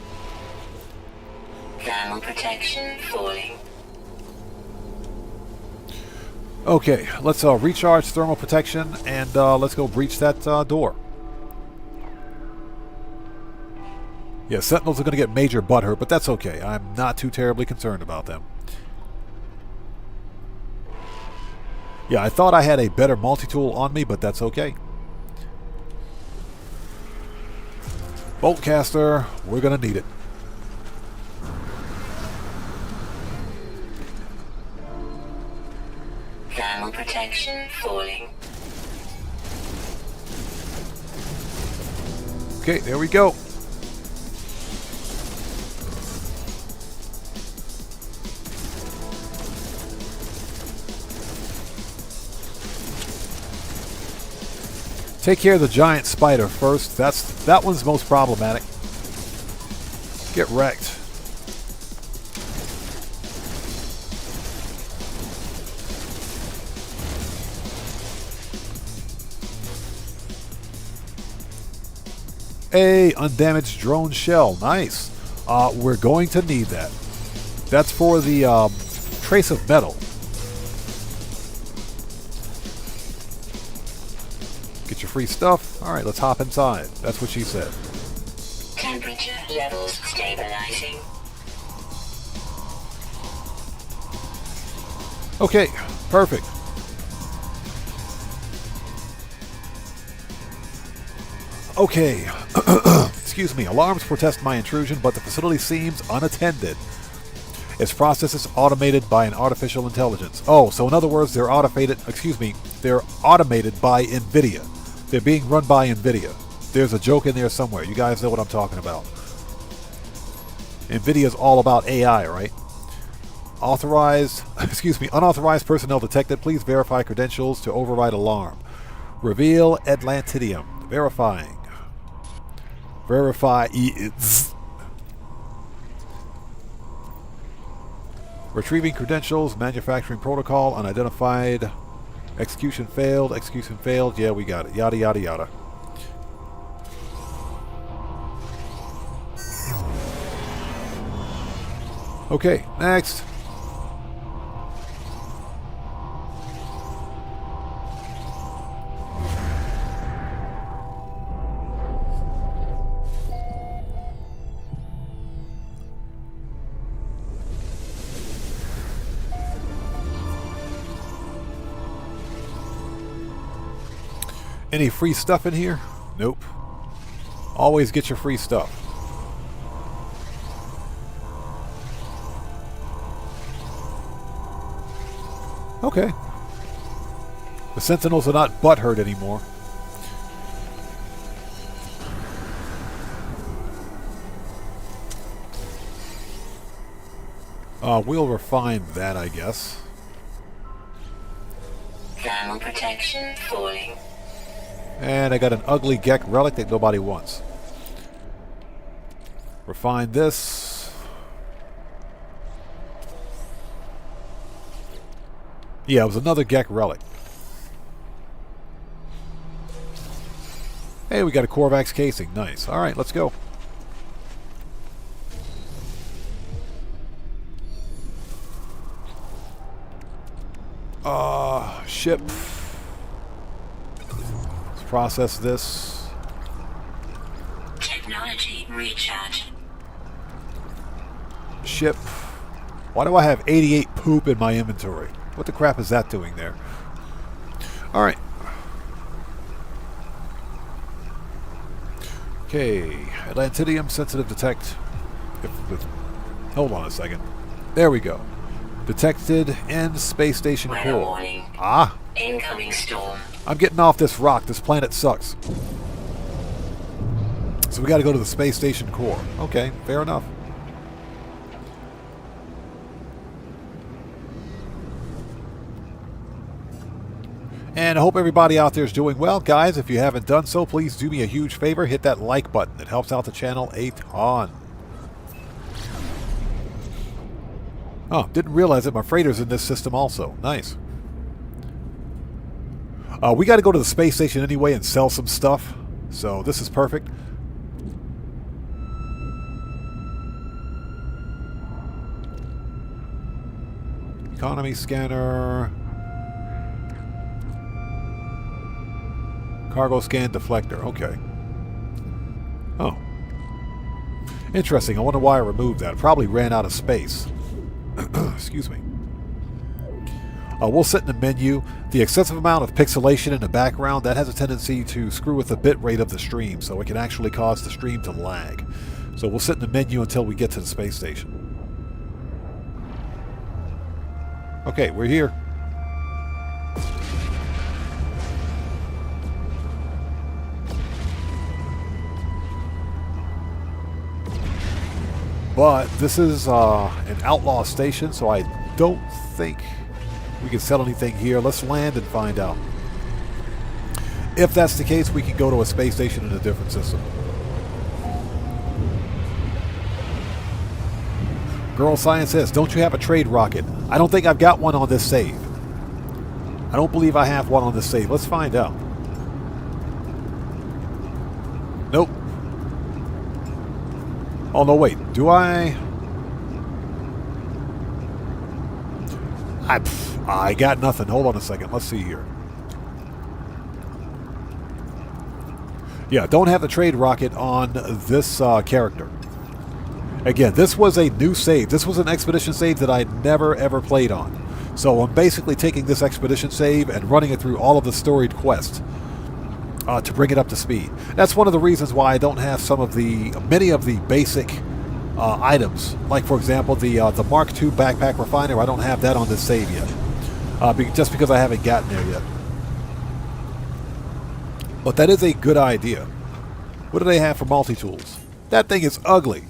Thermal protection falling. Okay, let's recharge thermal protection and let's go breach that door. Yeah, Sentinels are going to get major butthurt, but that's okay. I'm not too terribly concerned about them. Yeah, I thought I had a better multi-tool on me, but that's okay. Boltcaster, we're going to need it. Thermal protection falling. Okay, there we go. Take care of the giant spider first. That one's most problematic. Get wrecked. A undamaged drone shell. Nice. We're going to need that. That's for the trace of metal. Get your free stuff. Alright, let's hop inside. That's what she said. Temperature levels stabilizing. Okay, perfect. Okay. Excuse me. Alarms protest my intrusion, but the facility seems unattended. Its processes automated by an artificial intelligence. Oh, so in other words, they're automated. Excuse me. They're automated by NVIDIA. They're being run by NVIDIA. There's a joke in there somewhere. You guys know what I'm talking about. NVIDIA is all about AI, right? Unauthorized personnel detected. Please verify credentials to override alarm. Reveal Atlantidium. Verifying. Verify is. Retrieving credentials. Manufacturing protocol. Unidentified. Execution failed. Execution failed. Yeah, we got it. Yada, yada, yada. Okay, next. Any free stuff in here? Nope. Always get your free stuff. Okay. The Sentinels are not butthurt anymore. We'll refine that, I guess. Thermal protection falling. And I got an ugly Gek relic that nobody wants. Refine this. Yeah, it was another Gek relic. Hey, we got a Korvax casing. Nice. Alright, let's go. Ship. Let's process this. Technology recharge. Ship. Why do I have 88 poop in my inventory? What the crap is that doing there? Alright. Okay. Atlantidium sensitive detect. Hold on a second. There we go. Detected in space station Weather core. warning. Ah. Incoming storm. I'm getting off this rock. This planet sucks. So we got to go to the space station core. Okay, fair enough. And I hope everybody out there is doing well. Guys, if you haven't done so, please do me a huge favor. Hit that like button. It helps out the channel a ton. Oh, didn't realize that my freighter's in this system also. Nice. We got to go to the space station anyway and sell some stuff. So this is perfect. Economy scanner. Cargo scan deflector. Okay. Oh. Interesting. I wonder why I removed that. It probably ran out of space. Excuse me. We'll sit in the menu. The excessive amount of pixelation in the background, that has a tendency to screw with the bit rate of the stream, so it can actually cause the stream to lag. So we'll sit in the menu until we get to the space station. Okay, we're here. But this is an outlaw station, so I don't think we can sell anything here. Let's land and find out. If that's the case, we can go to a space station in a different system. Girl Science says, don't you have a trade rocket? I don't think I've got one on this save. I don't believe I have one on this save. Let's find out. Nope. Oh, no, wait. Do I got nothing. Hold on a second. Let's see here. Yeah, don't have the trade rocket on this character. Again, this was a new save. This was an expedition save that I'd never, ever played on. So I'm basically taking this expedition save and running it through all of the storied quests to bring it up to speed. That's one of the reasons why I don't have many of the basic items. Like, for example, the Mark II backpack refiner. I don't have that on this save yet. Just because I haven't gotten there yet. But that is a good idea. What do they have for multi-tools? That thing is ugly.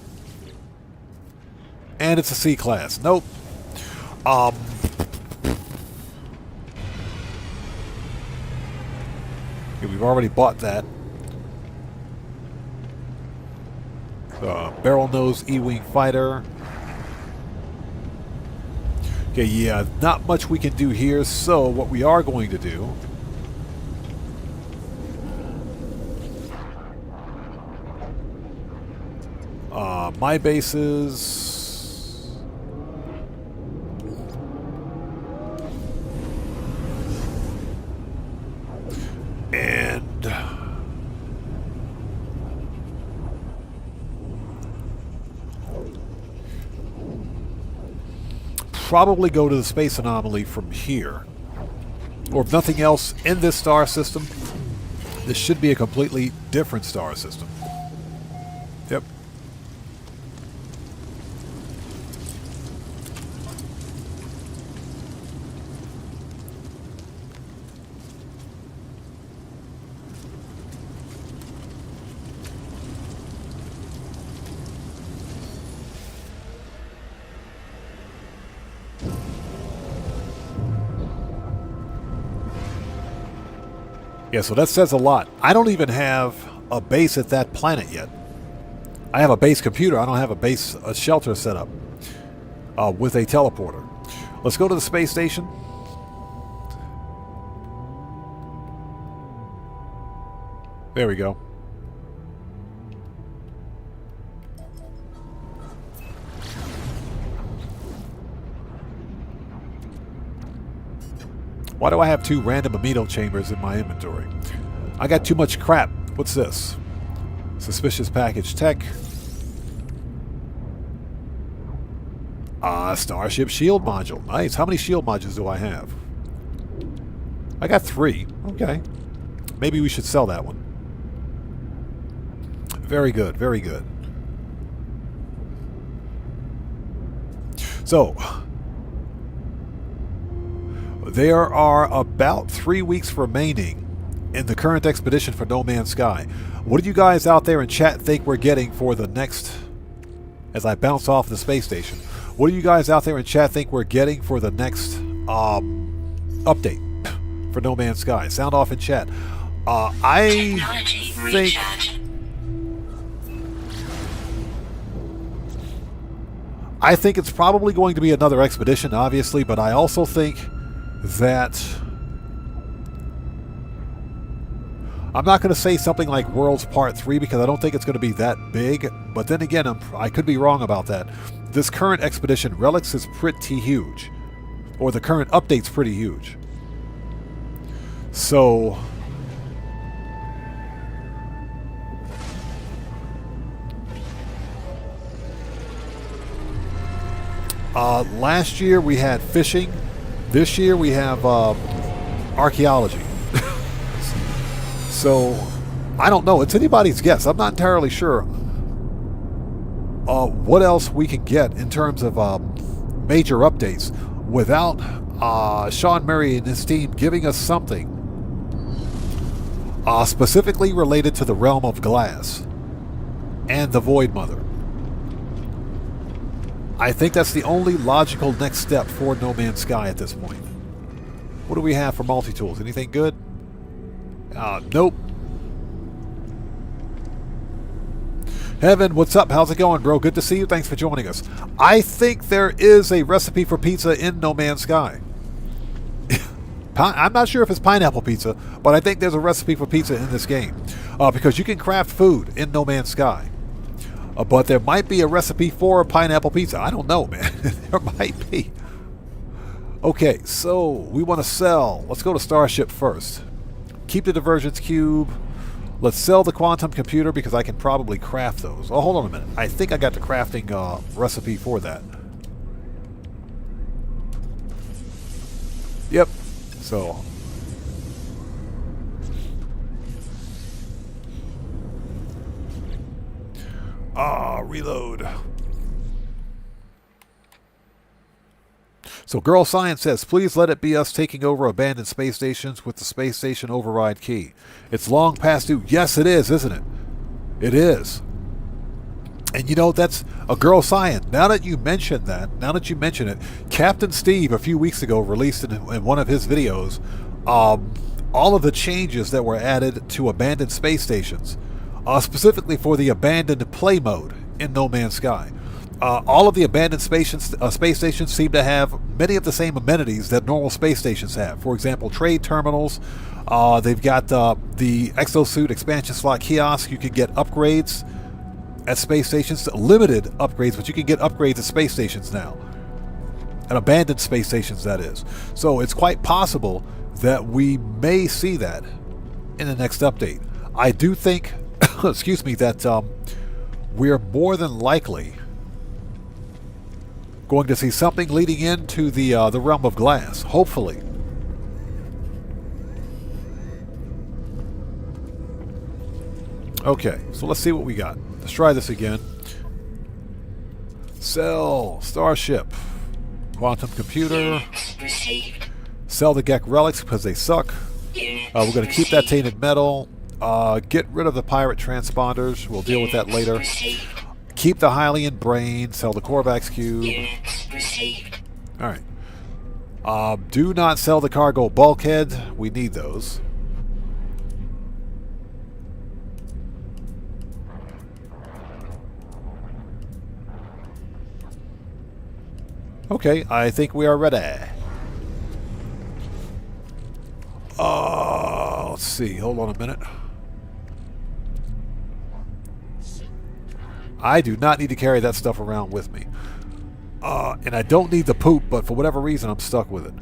And it's a C-class. Nope. Yeah, we've already bought that. Barrel nose E-wing fighter. Okay, yeah, not much we can do here. So what we are going to do, my bases, and probably go to the space anomaly from here. Or if nothing else in this star system, this should be a completely different star system. Yep. Yeah, so that says a lot. I don't even have a base at that planet yet. I have a base computer. I don't have a shelter set up with a teleporter. Let's go to the space station. There we go. Why do I have 2 random amino chambers in my inventory? I got too much crap. What's this? Suspicious package tech. Starship shield module. Nice. How many shield modules do I have? I got 3. Okay. Maybe we should sell that one. Very good. Very good. So, there are about 3 weeks remaining in the current expedition for No Man's Sky. What do you guys out there in chat think we're getting for the next... As I bounce off the space station, what do you guys out there in chat think we're getting for the next update for No Man's Sky? Sound off in chat. I think... I think it's probably going to be another expedition, obviously, but I also think that I'm not going to say something like Worlds Part 3 because I don't think it's going to be that big, but then again, I could be wrong about that. This current expedition, Relics, is pretty huge, or the current update's pretty huge. So... last year we had fishing. This year we have archaeology. So, I don't know. It's anybody's guess. I'm not entirely sure what else we can get in terms of major updates without Sean Murray and his team giving us something specifically related to the realm of glass and the Void Mother. I think that's the only logical next step for No Man's Sky at this point. What do we have for multi-tools? Anything good? Nope. Heaven, what's up? How's it going, bro? Good to see you. Thanks for joining us. I think there is a recipe for pizza in No Man's Sky. I'm not sure if it's pineapple pizza, but I think there's a recipe for pizza in this game. Because you can craft food in No Man's Sky. But there might be a recipe for pineapple pizza. I don't know, man. There might be. Okay, so we want to sell. Let's go to Starship first. Keep the Divergence Cube. Let's sell the Quantum Computer because I can probably craft those. Oh, hold on a minute. I think I got the crafting recipe for that. Yep. So... reload. So Girl Science says, please let it be us taking over abandoned space stations with the space station override key. It's long past due. Yes, it is, isn't it? It is. And you know, that's a Girl Science. Now that you mention it, Captain Steve a few weeks ago released in one of his videos all of the changes that were added to abandoned space stations, specifically for the abandoned play mode in No Man's Sky. All of the abandoned space stations seem to have many of the same amenities that normal space stations have. For example, trade terminals. They've got the exosuit expansion slot kiosk. You can get upgrades at space stations, limited upgrades, but you can get upgrades at space stations now. At abandoned space stations, that is. So it's quite possible that we may see that in the next update. I do think, excuse me, that we're more than likely going to see something leading into the realm of glass, hopefully. Okay, so let's see what we got. Let's try this again. Sell Starship, Quantum Computer. Sell the Gek Relics because they suck. We're going to keep that Tainted Metal. Get rid of the Pirate Transponders. We'll deal with that later. Keep the Hylian Brain. Sell the Korvax Cube. Alright. Do not sell the Cargo Bulkhead. We need those. Okay, I think we are ready. Let's see. Hold on a minute. I do not need to carry that stuff around with me. And I don't need the poop, but for whatever reason, I'm stuck with it.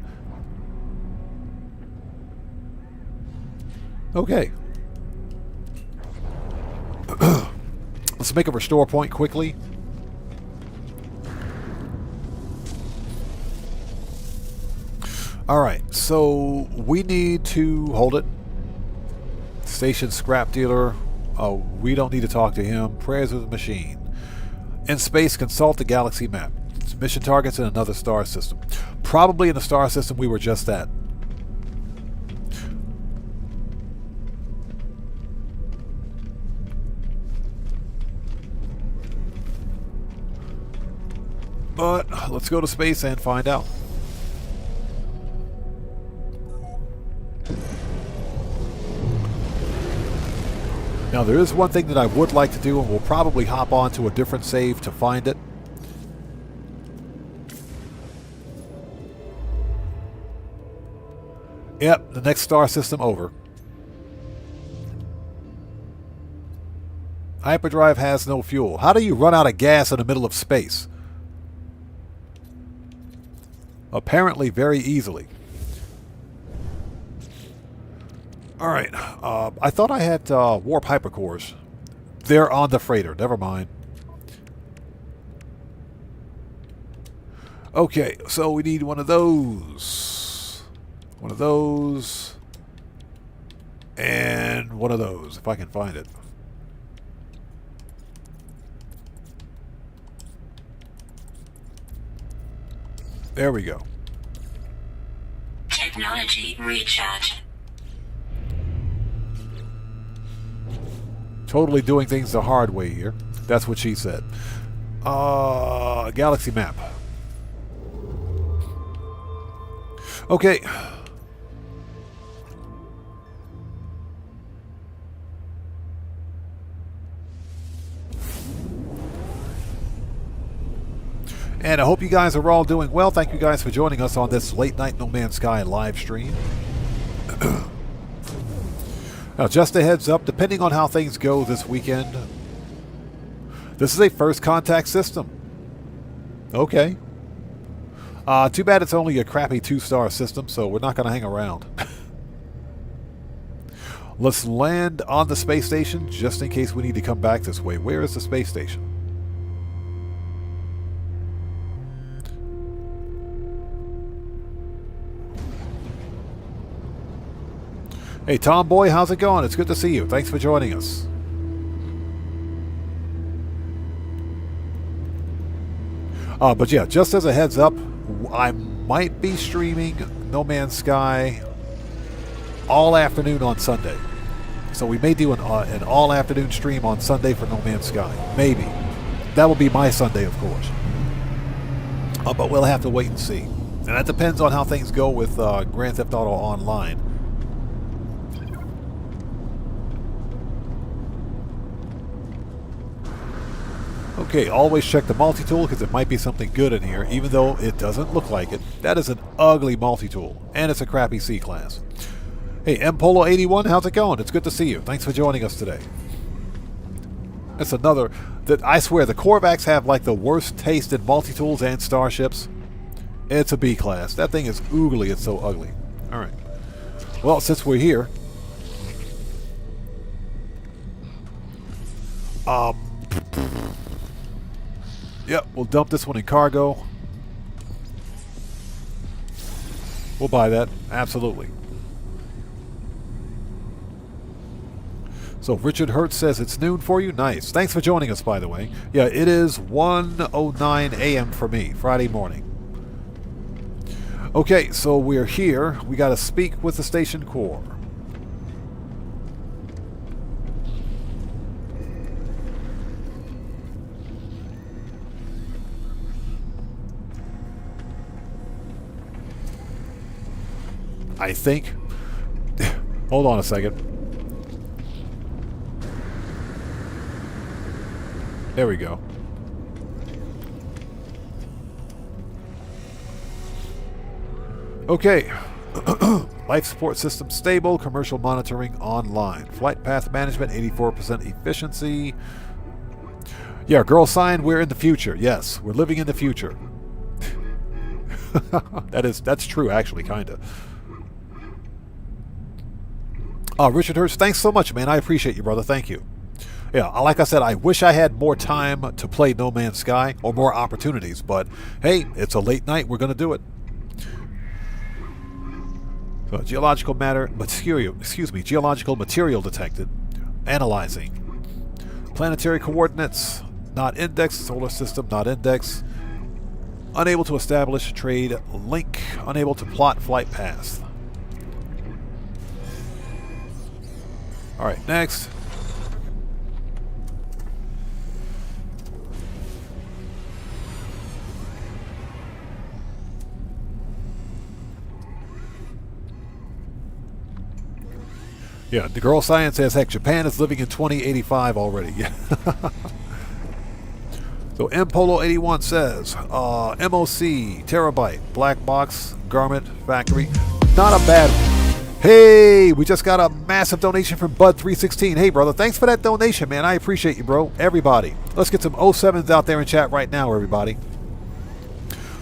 Okay. Let's make a restore point quickly. Alright, so we need to hold it. Station scrap dealer. Oh, we don't need to talk to him. Prayers of the machine. In space, consult the galaxy map. Mission targets in another star system. Probably in the star system we were just at. But let's go to space and find out. Now there is one thing that I would like to do, and we'll probably hop on to a different save to find it. Yep, the next star system over. Hyperdrive has no fuel. How do you run out of gas in the middle of space? Apparently very easily. Alright, I thought I had warp hypercores. They're on the freighter, never mind. Okay, so we need one of those. One of those. And one of those, if I can find it. There we go. Technology recharge. Totally doing things the hard way here. That's what she said. Galaxy map. Okay. And I hope you guys are all doing well. Thank you guys for joining us on this Late Night No Man's Sky live stream. Now, just a heads up, depending on how things go this weekend, this is a first contact system. Okay. Too bad it's only a crappy 2-star system, so we're not going to hang around. Let's land on the space station, just in case we need to come back this way. Where is the space station? Hey, Tomboy, how's it going? It's good to see you. Thanks for joining us. But yeah, just as a heads up, I might be streaming No Man's Sky all afternoon on Sunday. So we may do an all-afternoon stream on Sunday for No Man's Sky. Maybe. That will be my Sunday, of course. But we'll have to wait and see. And that depends on how things go with Grand Theft Auto Online. Okay, always check the multi-tool because it might be something good in here, even though it doesn't look like it. That is an ugly multi-tool, and it's a crappy C-class. Hey, MPolo81, how's it going? It's good to see you. Thanks for joining us today. That's another... that I swear, the Korvax have like the worst taste in multi-tools and starships. It's a B-class. That thing is oogly, it's so ugly. Alright. Well, since we're here... Yep, we'll dump this one in cargo. We'll buy that. Absolutely. So Richard Hertz says it's noon for you. Nice. Thanks for joining us, by the way. Yeah, it is 1:09 a.m. for me, Friday morning. Okay, so we're here. We got to speak with the station core. I think. Hold on a second. There we go. Okay. Life support system stable. Commercial monitoring online. Flight path management 84% efficiency. Yeah, girl sign, we're in the future. Yes, we're living in the future. That's true, actually, kinda. Richard Hurst, thanks so much, man. I appreciate you, brother. Thank you. Yeah, like I said, I wish I had more time to play No Man's Sky or more opportunities, but hey, it's a late night. We're going to do it. So, geological material detected. Analyzing. Planetary coordinates, not indexed. Solar system, not indexed. Unable to establish trade link. Unable to plot flight path. Alright, next. Yeah, the girl science says, heck, Japan is living in 2085 already. So MPolo81 says, MOC, Terabyte, Black Box, Garment Factory. Not a bad one. Hey, we just got a massive donation from Bud316. Hey, brother, thanks for that donation, man. I appreciate you, bro. Everybody. Let's get some 07s out there in chat right now, everybody.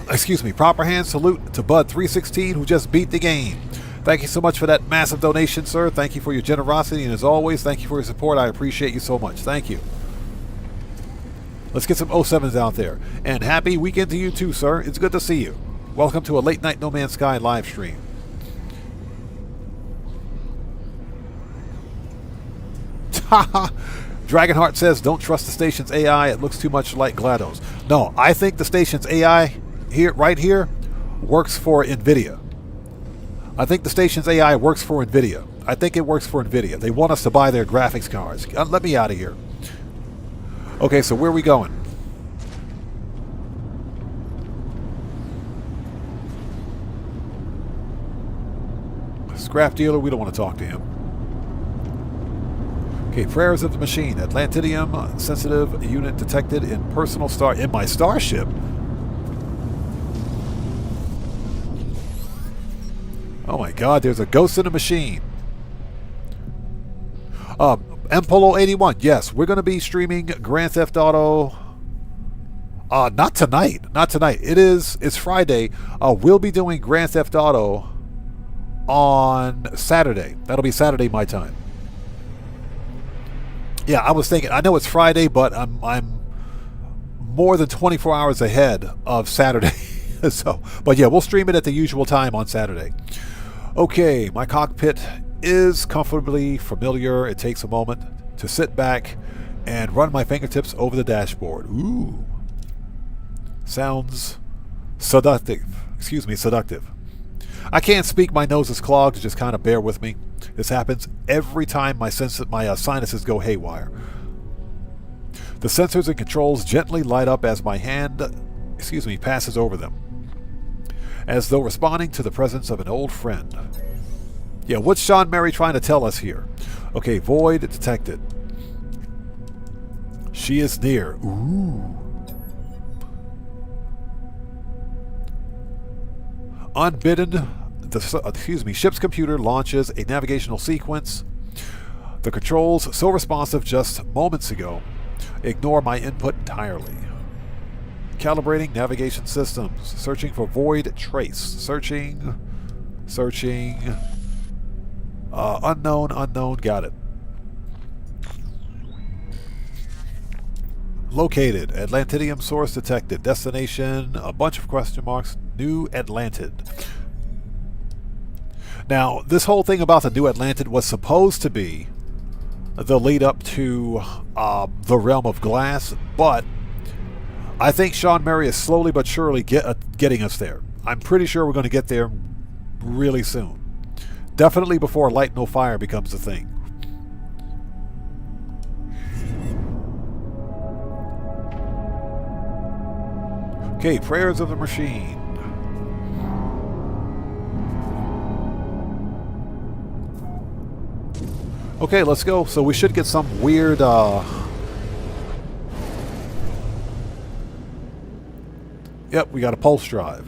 Excuse me. Proper hand salute to Bud316, who just beat the game. Thank you so much for that massive donation, sir. Thank you for your generosity, and as always, thank you for your support. I appreciate you so much. Thank you. Let's get some 07s out there. And happy weekend to you too, sir. It's good to see you. Welcome to a late night No Man's Sky live stream. Dragonheart says, don't trust the station's AI. It looks too much like GLaDOS. No, I think the station's AI right here works for NVIDIA. I think the station's AI works for NVIDIA. I think it works for NVIDIA. They want us to buy their graphics cards. Let me out of here. Okay, so where are we going? Scrap dealer, we don't want to talk to him. Okay, prayers of the machine. Atlantidium sensitive unit detected in in my starship. Oh my god, there's a ghost in a machine. MPolo81, yes, we're going to be streaming Grand Theft Auto. Not tonight. Not tonight. It's Friday. We'll be doing Grand Theft Auto on Saturday. That'll be Saturday my time. Yeah, I was thinking, I know it's Friday, but I'm more than 24 hours ahead of Saturday. But yeah, we'll stream it at the usual time on Saturday. Okay, my cockpit is comfortably familiar. It takes a moment to sit back and run my fingertips over the dashboard. Ooh. Sounds seductive. Excuse me, seductive. I can't speak, my nose is clogged, just kind of bear with me. This happens every time my sinuses go haywire. The sensors and controls gently light up as my hand, passes over them, as though responding to the presence of an old friend. Yeah, what's Sean Mary trying to tell us here? Okay, void detected. She is near. Ooh. Unbidden, ship's computer launches a navigational sequence. The controls, so responsive just moments ago, ignore my input entirely. Calibrating navigation systems. Searching for void trace. Searching. Unknown. Got it. Located. Atlantidium source detected. Destination. A bunch of question marks. New Atlantid. Now, this whole thing about the New Atlantid was supposed to be the lead up to the Realm of Glass, but I think Sean Mary is slowly but surely getting us there. I'm pretty sure we're going to get there really soon. Definitely before Light No Fire becomes a thing. Okay, prayers of the machine. Okay, let's go. So we should get some weird Yep, we got a pulse drive.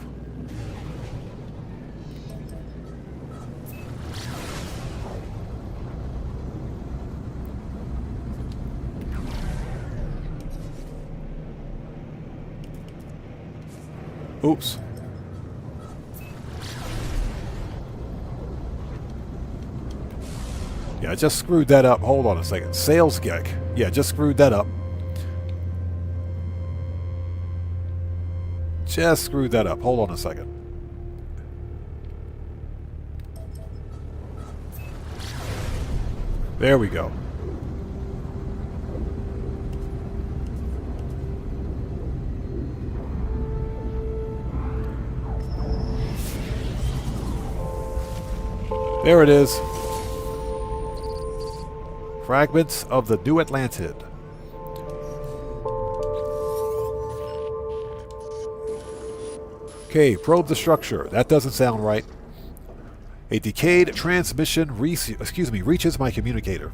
Oops. Yeah, I just screwed that up. Hold on a second. Sales gig. Yeah, just screwed that up. Just screwed that up. Hold on a second. There we go. There it is. Fragments of the New Atlantid. Okay, probe the structure. That doesn't sound right. A decayed transmission reaches my communicator.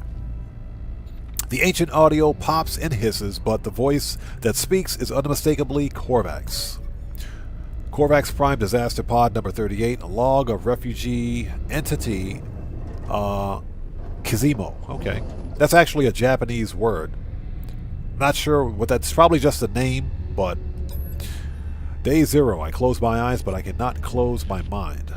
The ancient audio pops and hisses, but the voice that speaks is unmistakably Korvax. Korvax Prime Disaster Pod number 38, a log of refugee entity Kizimo. Okay. That's actually a Japanese word. Not sure what that's probably just a name, but Day 0. I close my eyes, but I cannot close my mind.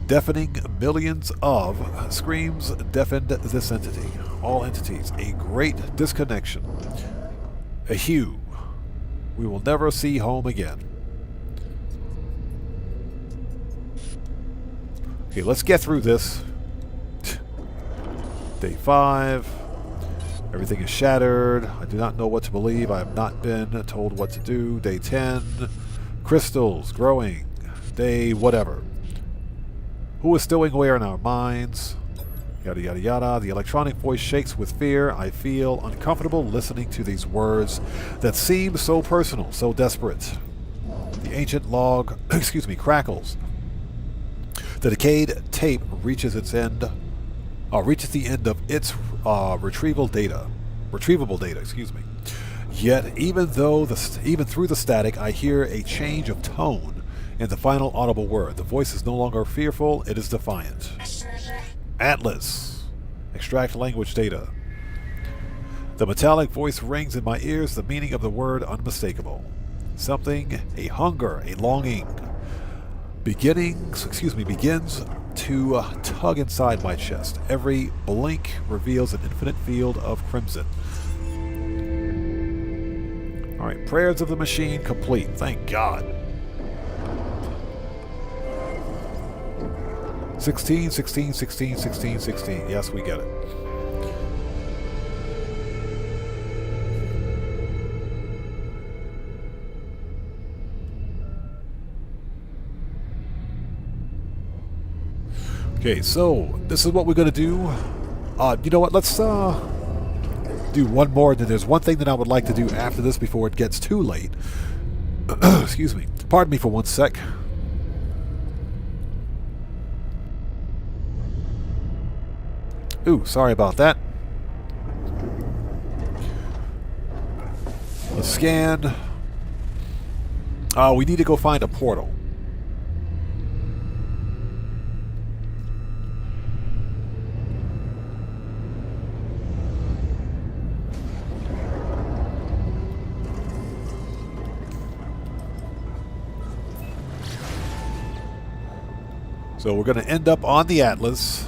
Deafening millions of screams deafened this entity. All entities. A great disconnection. A hue. We will never see home again. Okay, let's get through this. Day 5. Everything is shattered. I do not know what to believe. I have not been told what to do. Day 10. Crystals growing. Day whatever. Who is stowing where in our minds? Yada yada yada. The electronic voice shakes with fear. I feel uncomfortable listening to these words that seem so personal, so desperate. The ancient log, crackles. The decayed tape reaches its end. Reaches the end of its retrievable data. Yet, even through the static, I hear a change of tone in the final audible word. The voice is no longer fearful; it is defiant. Atlas. Extract language data. The metallic voice rings in my ears. The meaning of the word unmistakable. Something, a hunger, a longing, begins to tug inside my chest. Every blink reveals an infinite field of crimson. Alright, prayers of the machine complete. Thank God. 16, 16, 16, 16, 16. Yes, we get it. Okay, so this is what we're going to do. You know what? Let's do one more. There's one thing that I would like to do after this before it gets too late. Excuse me. Pardon me for one sec. Ooh, sorry about that. Let's scan. We need to go find a portal. So we're going to end up on the Atlas.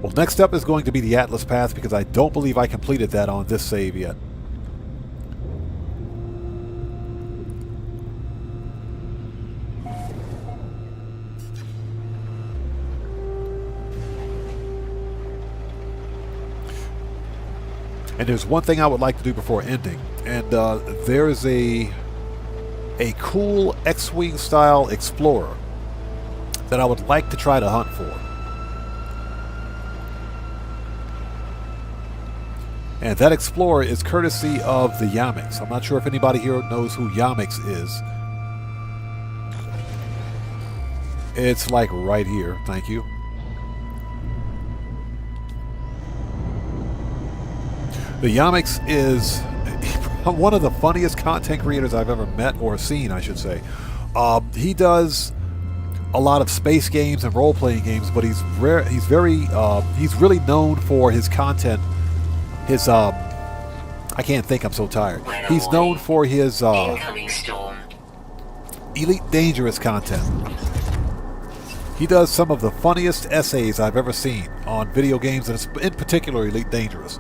Well, next up is going to be the Atlas path because I don't believe I completed that on this save yet. And there's one thing I would like to do before ending, and there is a cool X-Wing style Explorer that I would like to try to hunt for. And that Explorer is courtesy of the Yamix. I'm not sure if anybody here knows who Yamix is. It's like right here. Thank you. The Yamix is one of the funniest content creators I've ever met or seen, I should say. He does a lot of space games and role-playing games, but he's really known for his content, his I can't think, I'm so tired. He's known for his Incoming storm. Elite Dangerous content. He does some of the funniest essays I've ever seen on video games, and in particular Elite Dangerous.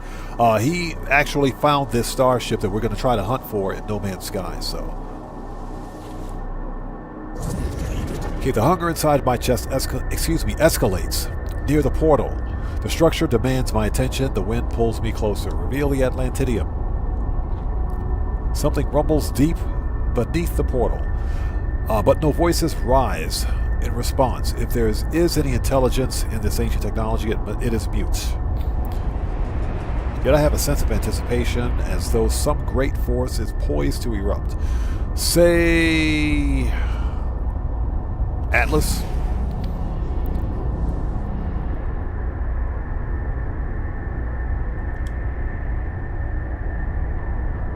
He actually found this starship that we're going to try to hunt for in No Man's Sky, so... Okay, the hunger inside my chest escalates. Near the portal. The structure demands my attention. The wind pulls me closer. Reveal the Atlantidium. Something rumbles deep beneath the portal. But no voices rise in response. If there is any intelligence in this ancient technology, it is mute. Yet I have a sense of anticipation, as though some great force is poised to erupt. Say... Atlas?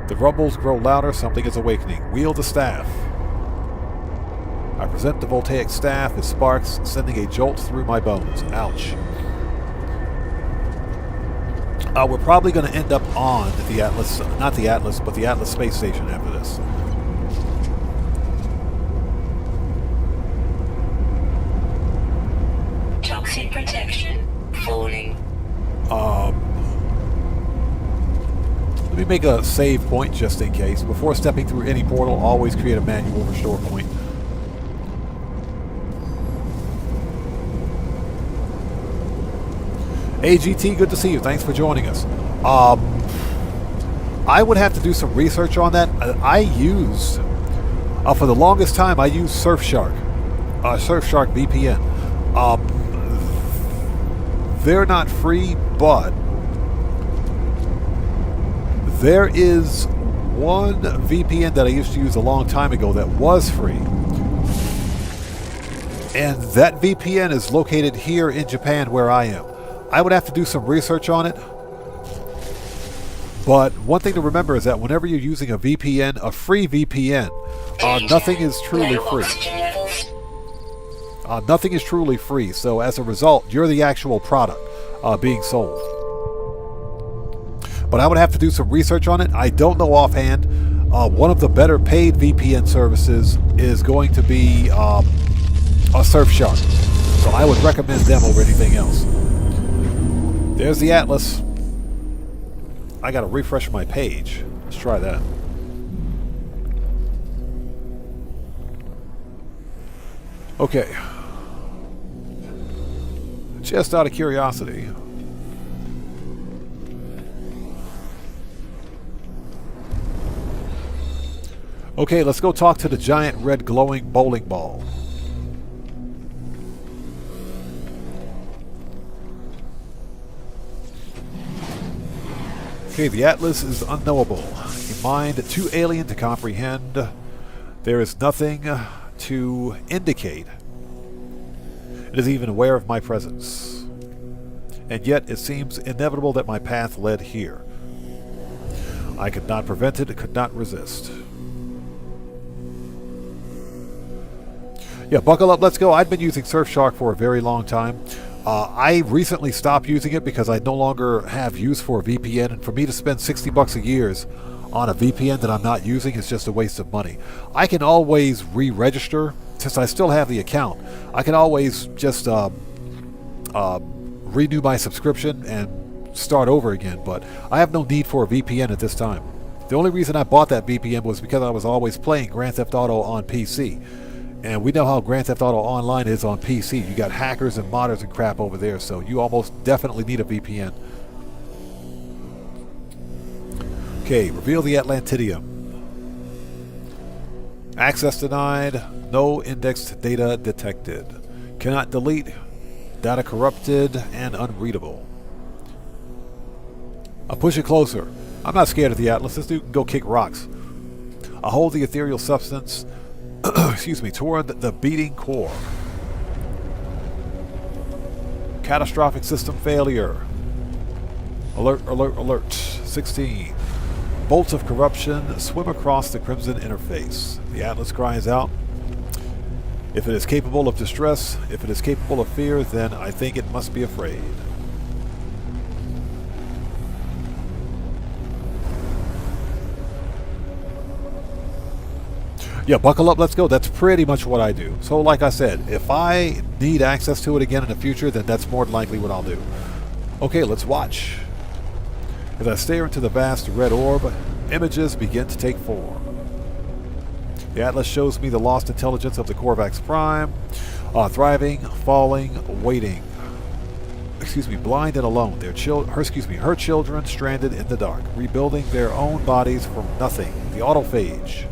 The rumbles grow louder. Something is awakening. Wield the staff. I present the voltaic staff. It sparks, sending a jolt through my bones. Ouch. We're probably going to end up on the Atlas, not the Atlas, but the Atlas space station after this. Toxic protection falling. Let me make a save point just in case. Before stepping through any portal, always create a manual restore point. AGT, good to see you. Thanks for joining us. I would have to do some research on that. I use, for the longest time, I used Surfshark. Surfshark VPN. They're not free, but there is one VPN that I used to use a long time ago that was free. And that VPN is located here in Japan where I am. I would have to do some research on it. But one thing to remember is that whenever you're using a VPN, a free VPN, nothing is truly free. Nothing is truly free. So as a result, you're the actual product being sold. But I would have to do some research on it. I don't know offhand. One of the better paid VPN services is going to be a Surfshark. So I would recommend them over anything else. There's the Atlas. I gotta refresh my page. Let's try that. Okay. Just out of curiosity. Okay, let's go talk to the giant red glowing bowling ball. Okay, the Atlas is unknowable. A mind too alien to comprehend. There is nothing to indicate it is even aware of my presence. And yet it seems inevitable that my path led here. I could not prevent it, could not resist. Yeah, buckle up, let's go. I've been using Surfshark for a very long time. I recently stopped using it because I no longer have use for a VPN, and for me to spend $60 a year on a VPN that I'm not using is just a waste of money. I can always re-register, since I still have the account. I can always just renew my subscription and start over again, but I have no need for a VPN at this time. The only reason I bought that VPN was because I was always playing Grand Theft Auto on PC. And we know how Grand Theft Auto Online is on PC. You got hackers and modders and crap over there, so you almost definitely need a VPN. Okay, reveal the Atlantidium. Access denied. No indexed data detected. Cannot delete. Data corrupted and unreadable. I'll push it closer. I'm not scared of the Atlas. This dude can go kick rocks. I'll hold the ethereal substance excuse me, toward the beating core. Catastrophic system failure. Alert, alert, alert. 16. Bolts of corruption swim across the crimson interface. The Atlas cries out. If it is capable of distress, if it is capable of fear, then I think it must be afraid. Yeah, buckle up, let's go. That's pretty much what I do. So like I said, if I need access to it again in the future, then that's more than likely what I'll do. Okay, let's watch. As I stare into the vast red orb, images begin to take form. The Atlas shows me the lost intelligence of the Korvax Prime, thriving, falling, waiting. Excuse me, blind and alone. Her children stranded in the dark, rebuilding their own bodies from nothing. The Autophage.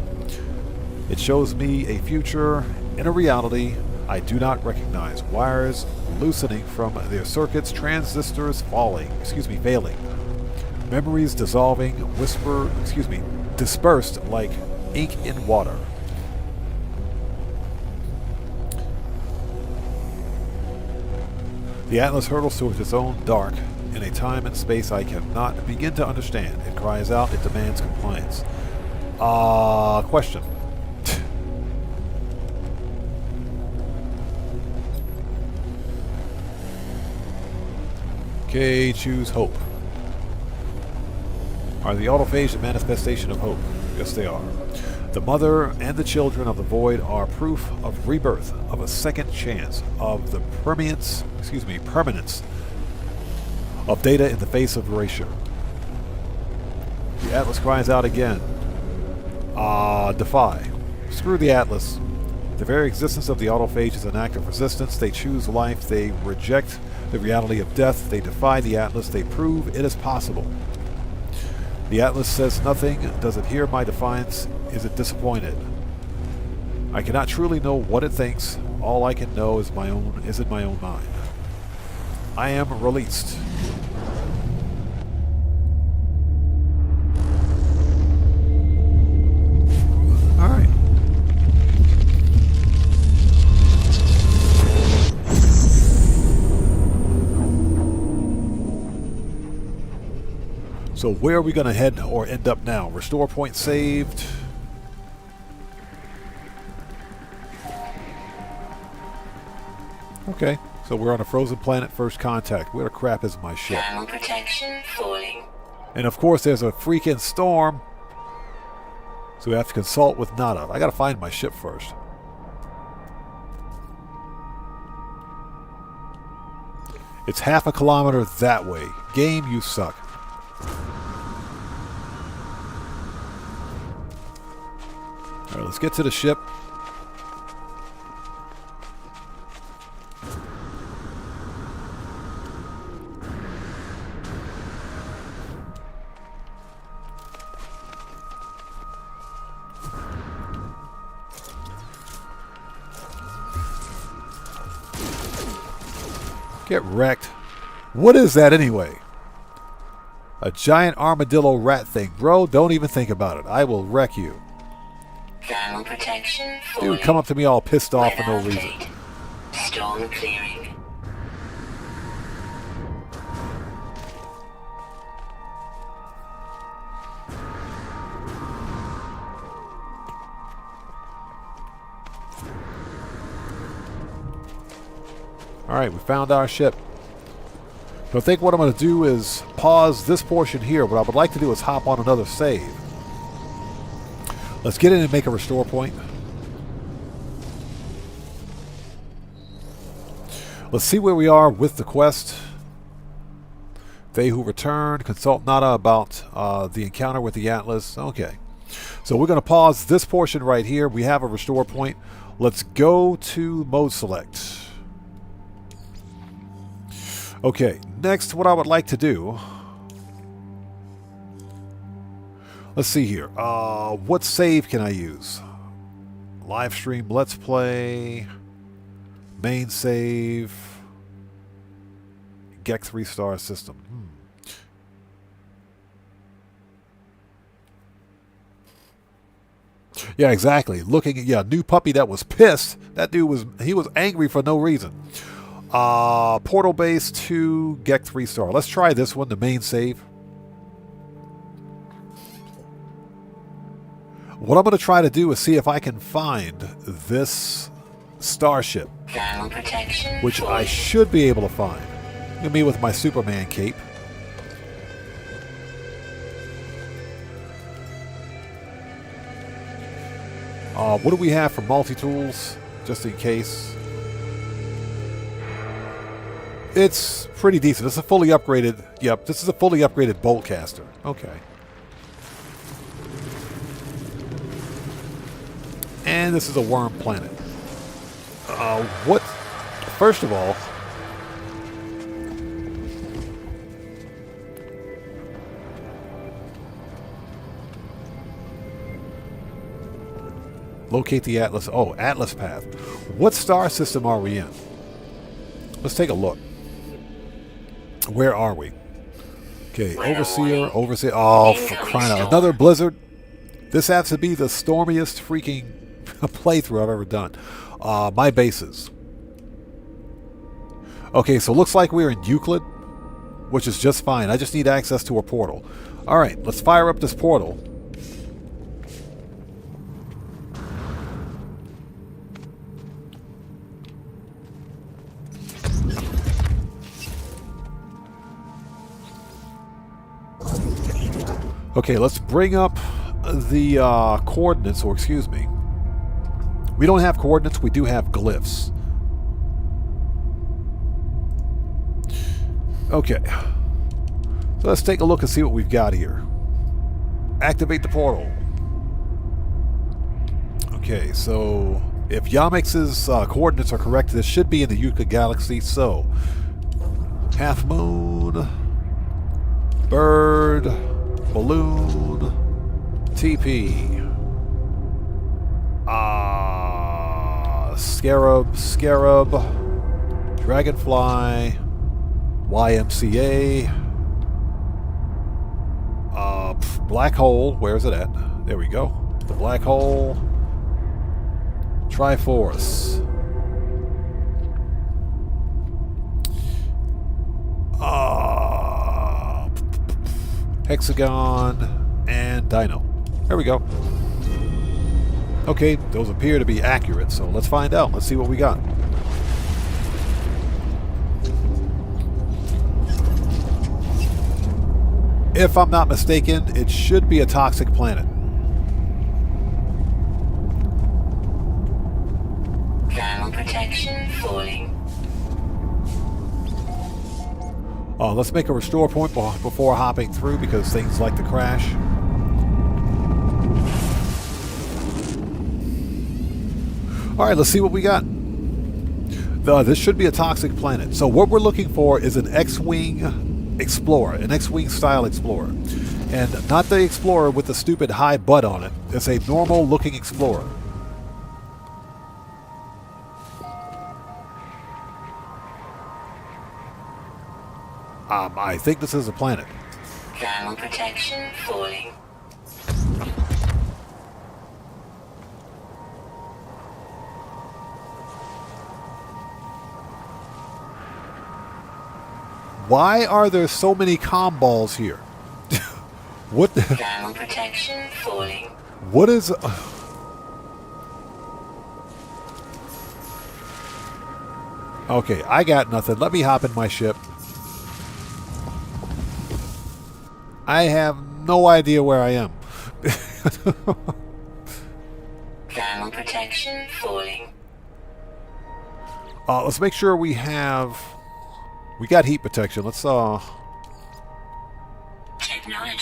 It shows me a future in a reality I do not recognize. Wires loosening from their circuits, transistors failing. Memories dissolving, dispersed like ink in water. The Atlas hurtles towards its own dark in a time and space I cannot begin to understand. It cries out, it demands compliance. Question. Okay, choose hope. Are the Autophage a manifestation of hope? Yes, they are. The mother and the children of the void are proof of rebirth, of a second chance, of the permanence of data in the face of erasure. The Atlas cries out again. Defy. Screw the Atlas. The very existence of the Autophage is an act of resistance. They choose life. They reject the reality of death. They defy the Atlas. They prove it is possible. The Atlas says nothing. Does it hear my defiance? Is it disappointed? I cannot truly know what it thinks. All I can know is in my own mind. I am released. All right. So where are we going to head or end up now? Restore point saved. Okay, so we're on a frozen planet, first contact. Where the crap is my ship? Thermal protection falling. And of course there's a freaking storm. So we have to consult with Nada. I got to find my ship first. It's half a kilometer that way. Game, you suck. Alright, let's get to the ship. Get wrecked. What is that anyway? A giant armadillo rat thing. Bro, don't even think about it. I will wreck you. Thermal protection falling. Dude, come up to me all pissed off for no reason. Storm clearing. Alright, we found our ship. So I think what I'm going to do is pause this portion here. What I would like to do is hop on another save. Let's get in and make a restore point. Let's see where we are with the quest. They who returned, consult Nada about the encounter with the Atlas. Okay. So we're going to pause this portion right here. We have a restore point. Let's go to mode select. Okay, next what I would like to do, let's see here, what save can I use? Live stream, let's play, main save, Gex 3-star system. Yeah, exactly. Looking at, new puppy that was pissed. That dude was angry for no reason. Portal base to Gex 3-star. Let's try this one, the main save. What I'm going to try to do is see if I can find this starship, which I should be able to find. Look at me with my Superman cape. What do we have for multi-tools, just in case? It's pretty decent. It's a fully upgraded... Yep, this is a fully upgraded bolt caster. Okay. And this is a worm planet. What... First of all... Locate the Atlas. Oh, Atlas path. What star system are we in? Let's take a look. Where are we? Okay, Overseer, Overseer. Oh, for crying out. Another blizzard. This has to be the stormiest freaking playthrough I've ever done. My bases. Okay, so looks like we're in Euclid, which is just fine. I just need access to a portal. Alright, let's fire up this portal. Okay, let's bring up the coordinates, or excuse me. We don't have coordinates, we do have glyphs. Okay. So let's take a look and see what we've got here. Activate the portal. Okay, so if Yamex's coordinates are correct, this should be in the Euclid galaxy, so half moon, bird, balloon, TP, scarab, dragonfly, YMCA, black hole, where's it at? There we go. The black hole, Triforce, hexagon, and dino. There we go. Okay, those appear to be accurate, so let's find out. Let's see what we got. If I'm not mistaken, it should be a toxic planet. Thermal protection falling. Let's make a restore point before hopping through, because things like to crash. Alright, let's see what we got. This should be a toxic planet. So what we're looking for is an X-Wing Explorer, an X-Wing style Explorer. And not the Explorer with the stupid high butt on it. It's a normal looking Explorer. I think this is a planet. Thermal protection falling. Why are there so many comm balls here? What? Thermal protection falling. What is? Okay, I got nothing. Let me hop in my ship. I have no idea where I am. Thermal protection falling. Let's make sure we have... We got heat protection. Let's Technology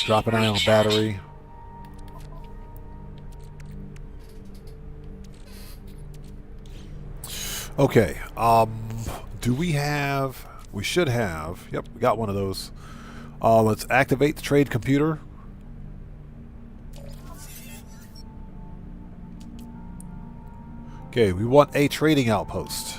drop an ion recharge. battery. Okay. Do we have... We should have... Yep, we got one of those. Let's activate the trade computer. Okay, we want a trading outpost.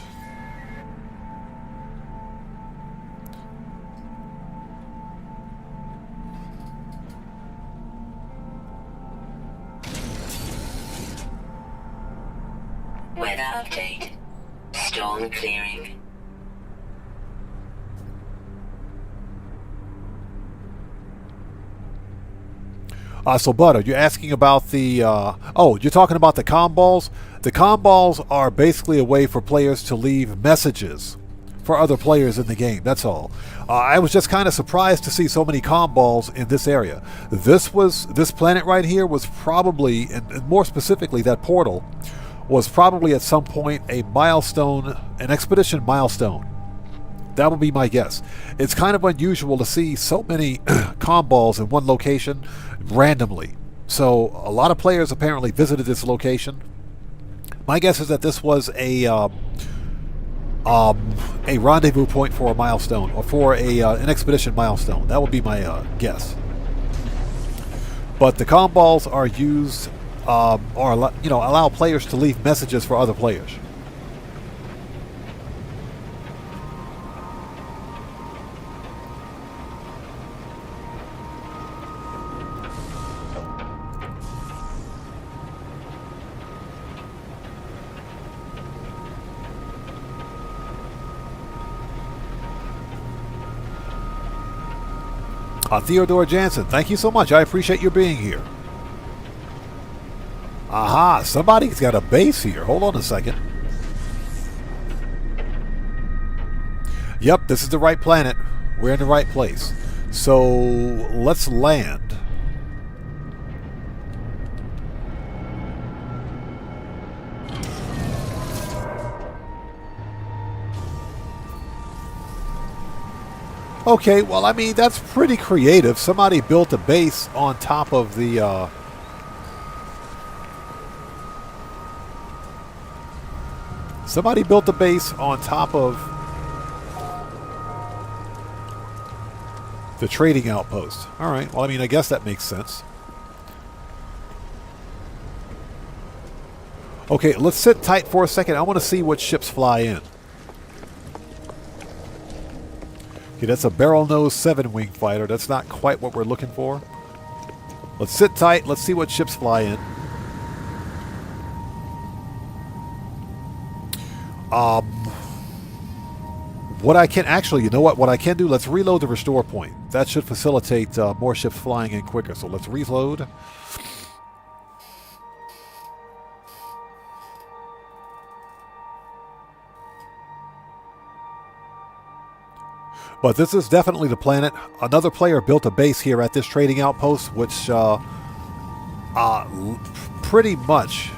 Weather update. Storm clearing. So, Bud, are you asking about the... oh, you're talking about the comm balls? The comm balls are basically a way for players to leave messages for other players in the game. That's all. I was just kind of surprised to see so many comm balls in this area. This planet right here was probably, and more specifically that portal, was probably at some point a milestone, an expedition milestone. That would be my guess. It's kind of unusual to see so many comm balls in one location randomly. So a lot of players apparently visited this location. My guess is that this was a rendezvous point for a milestone, or for an expedition milestone. That would be my guess. But the comm balls are used, or allow players to leave messages for other players. Theodore Jansen, thank you so much. I appreciate your being here. Aha, somebody's got a base here. Hold on a second. Yep, this is the right planet. We're in the right place. So let's land. Okay, well, I mean, that's pretty creative. Somebody built a base on top of the, somebody built a base on top of the trading outpost. All right, well, I mean, I guess that makes sense. Okay, let's sit tight for a second. I want to see what ships fly in. Okay, that's a barrel-nose 7-wing fighter. That's not quite what we're looking for. Let's sit tight. Let's see what ships fly in. What I can actually, you know what? What I can do, let's reload the restore point. That should facilitate more ships flying in quicker. So let's reload. But this is definitely the planet. Another player built a base here at this trading outpost, which pretty much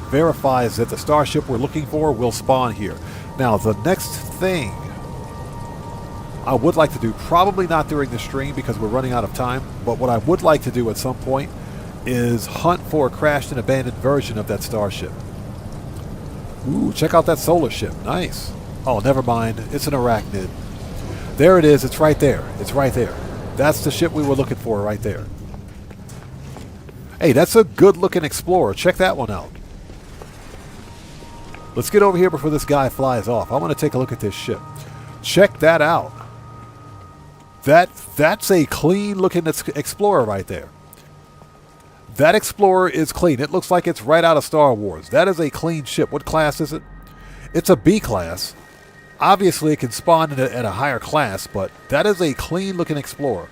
verifies that the starship we're looking for will spawn here. Now, the next thing I would like to do, probably not during the stream because we're running out of time, but what I would like to do at some point is hunt for a crashed and abandoned version of that starship. Ooh, check out that solar ship. Nice. Oh, never mind. It's an arachnid. There it is. It's right there. It's right there. That's the ship we were looking for right there. Hey, that's a good-looking Explorer. Check that one out. Let's get over here before this guy flies off. I want to take a look at this ship. Check that out. That's a clean-looking Explorer right there. That Explorer is clean. It looks like it's right out of Star Wars. That is a clean ship. What class is it? It's a B class. Obviously, it can spawn at a higher class, but that is a clean-looking Explorer.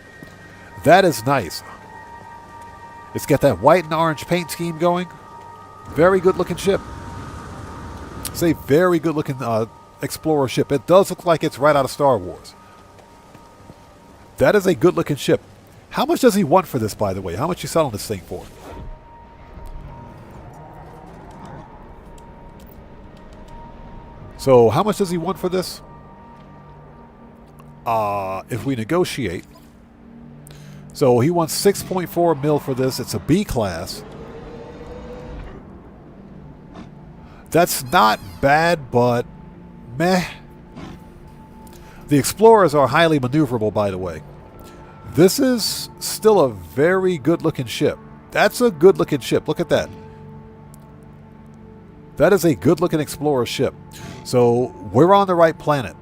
That is nice. It's got that white and orange paint scheme going. Very good-looking ship. It's a very good-looking Explorer ship. It does look like it's right out of Star Wars. That is a good-looking ship. How much does he want for this, by the way? How much are you selling this thing for? So, how much does he want for this? If we negotiate. So, he wants 6.4 mil for this. It's a B class. That's not bad, but meh. The Explorers are highly maneuverable, by the way. This is still a very good-looking ship. That's a good-looking ship. Look at that. That is a good-looking Explorer ship. So, we're on the right planet.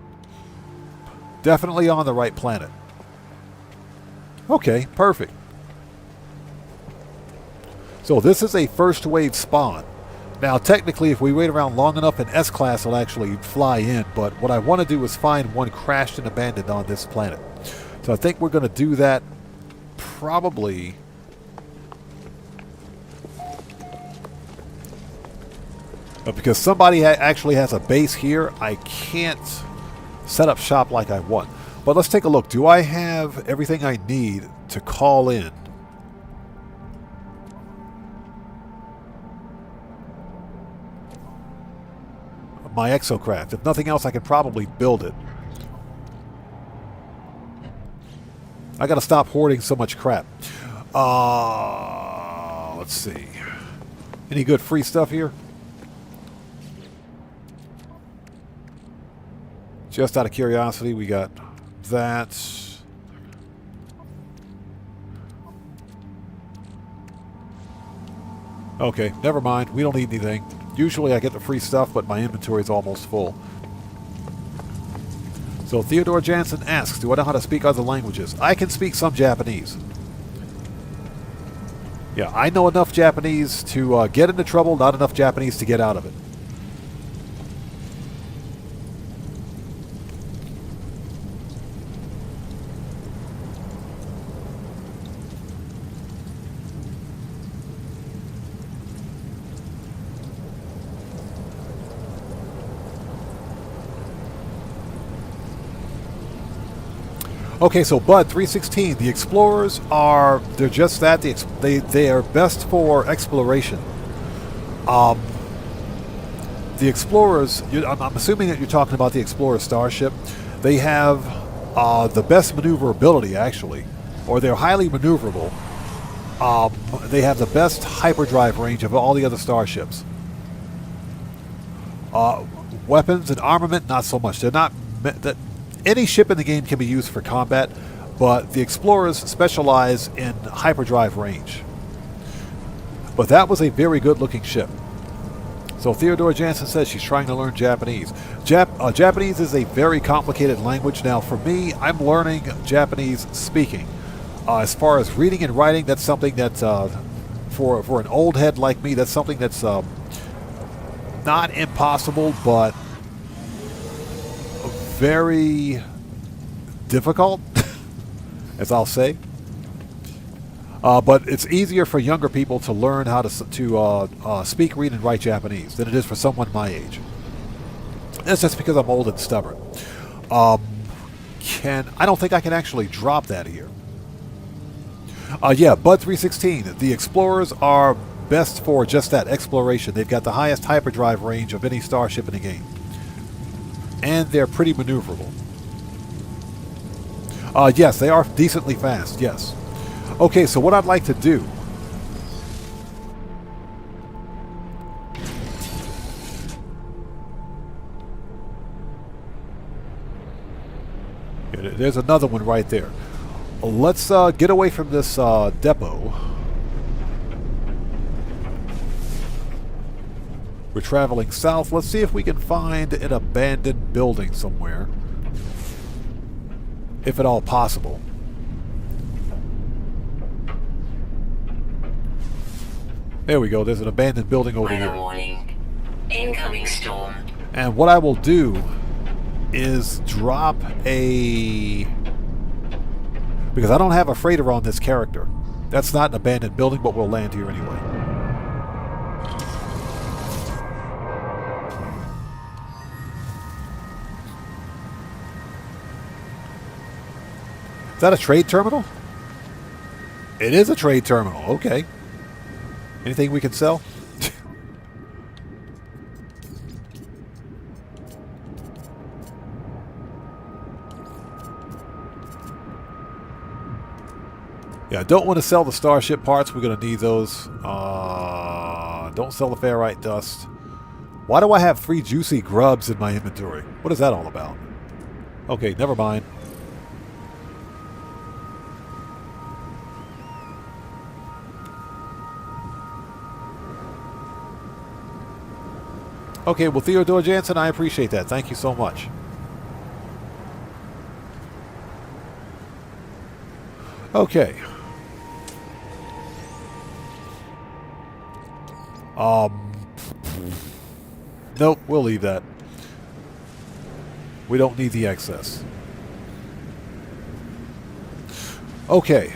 Definitely on the right planet. Okay, perfect. So, this is a first-wave spawn. Now, technically, if we wait around long enough, an S-Class will actually fly in. But what I want to do is find one crashed and abandoned on this planet. So, I think we're going to do that probably... But because somebody actually has a base here, I can't set up shop like I want. But let's take a look. Do I have everything I need to call in? My exocraft. If nothing else, I can probably build it. I gotta stop hoarding so much crap. Let's see. Any good free stuff here? Just out of curiosity, we got that. Okay, never mind. We don't need anything. Usually I get the free stuff, but my inventory is almost full. So Theodore Jansen asks, do I know how to speak other languages? I can speak some Japanese. Yeah, I know enough Japanese to get into trouble, not enough Japanese to get out of it. Okay, so Bud 316. The explorers they're just that. They are best for exploration. The explorers, I'm assuming that you're talking about the Explorer starship. They have the best maneuverability, actually, or they're highly maneuverable. They have the best hyperdrive range of all the other starships. Weapons and armament, not so much. They're not. Any ship in the game can be used for combat, but the Explorers specialize in hyperdrive range. But that was a very good-looking ship. So Theodore Jansen says she's trying to learn Japanese. Japanese is a very complicated language. Now, for me, I'm learning Japanese speaking. As far as reading and writing, that's something that's, for an old head like me, that's something that's not impossible, but very difficult, as I'll say. But it's easier for younger people to learn how to speak, read, and write Japanese than it is for someone my age. That's just because I'm old and stubborn. I don't think I can actually drop that here. Yeah, Bud 316. The Explorers are best for just that, exploration. They've got the highest hyperdrive range of any starship in the game. And they're pretty maneuverable. Yes, they are decently fast, yes. Okay, so what I'd like to do... There's another one right there. Let's get away from this depot. We're traveling south. Let's see if we can find an abandoned building somewhere. If at all possible. There we go. There's an abandoned building over Weather here. warning. Incoming storm. And what I will do is drop a... Because I don't have a freighter on this character. That's not an abandoned building, but we'll land here anyway. Is that a trade terminal? It is a trade terminal. Okay. Anything we can sell? Yeah, I don't want to sell the starship parts. We're going to need those. Don't sell the ferrite dust. Why do I have 3 juicy grubs in my inventory? What is that all about? Okay, never mind. Okay, well, Theodore Jansen, I appreciate that. Thank you so much. Okay. Nope, we'll leave that. We don't need the excess. Okay,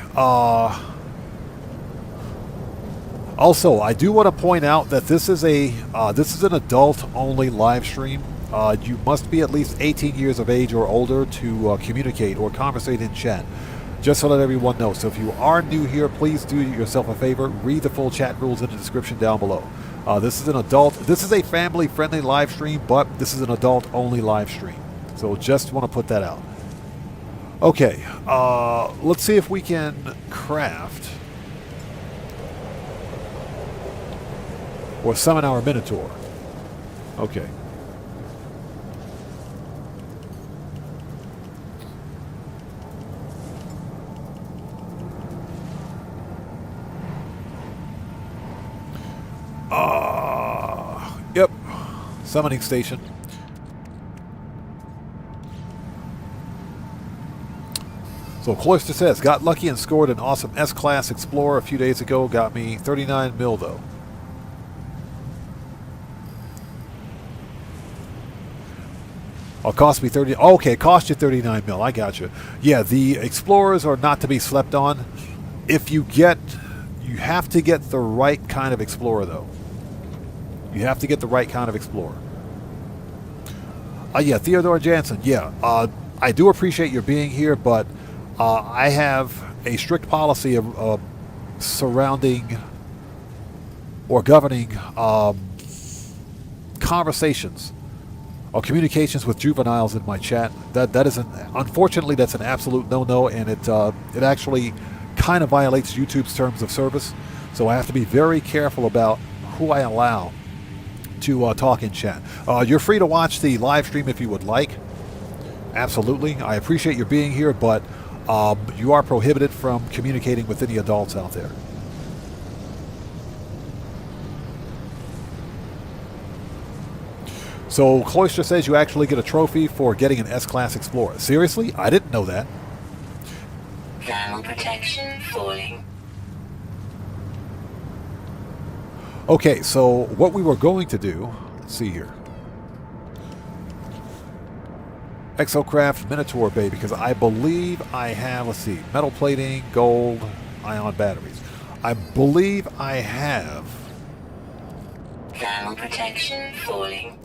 also, I do want to point out that this is an adult-only live stream. You must be at least 18 years of age or older to communicate or conversate in chat. Just to let everyone know. So if you are new here, please do yourself a favor. Read the full chat rules in the description down below. This is an adult. This is a family-friendly live stream, but this is an adult-only live stream. So just want to put that out. Okay, let's see if we can craft or summon our Minotaur. Okay. Yep. Summoning station. So Cloister says, got lucky and scored an awesome S-Class Explorer a few days ago. Got me 39 mil though. Oh, cost me 30. Oh, okay, it cost you 39 mil. I got you. Yeah, the Explorers are not to be slept on. If you have to get the right kind of Explorer though. You have to get the right kind of Explorer. Yeah, Theodore Jansen. Yeah, I do appreciate your being here, but I have a strict policy of surrounding or governing conversations or communications with juveniles in my chat. That is unfortunately that's an absolute no-no, and it actually kind of violates YouTube's terms of service. So I have to be very careful about who I allow to talk in chat. You're free to watch the live stream if you would like. Absolutely. I appreciate your being here, but you are prohibited from communicating with any adults out there. So Cloister says you actually get a trophy for getting an S-Class Explorer. Seriously? I didn't know that. Thermal protection falling. Okay, so what we were going to do, let's see here. Exocraft Minotaur Bay, because I believe I have, let's see, metal plating, gold, ion batteries. I believe I have. Thermal protection falling.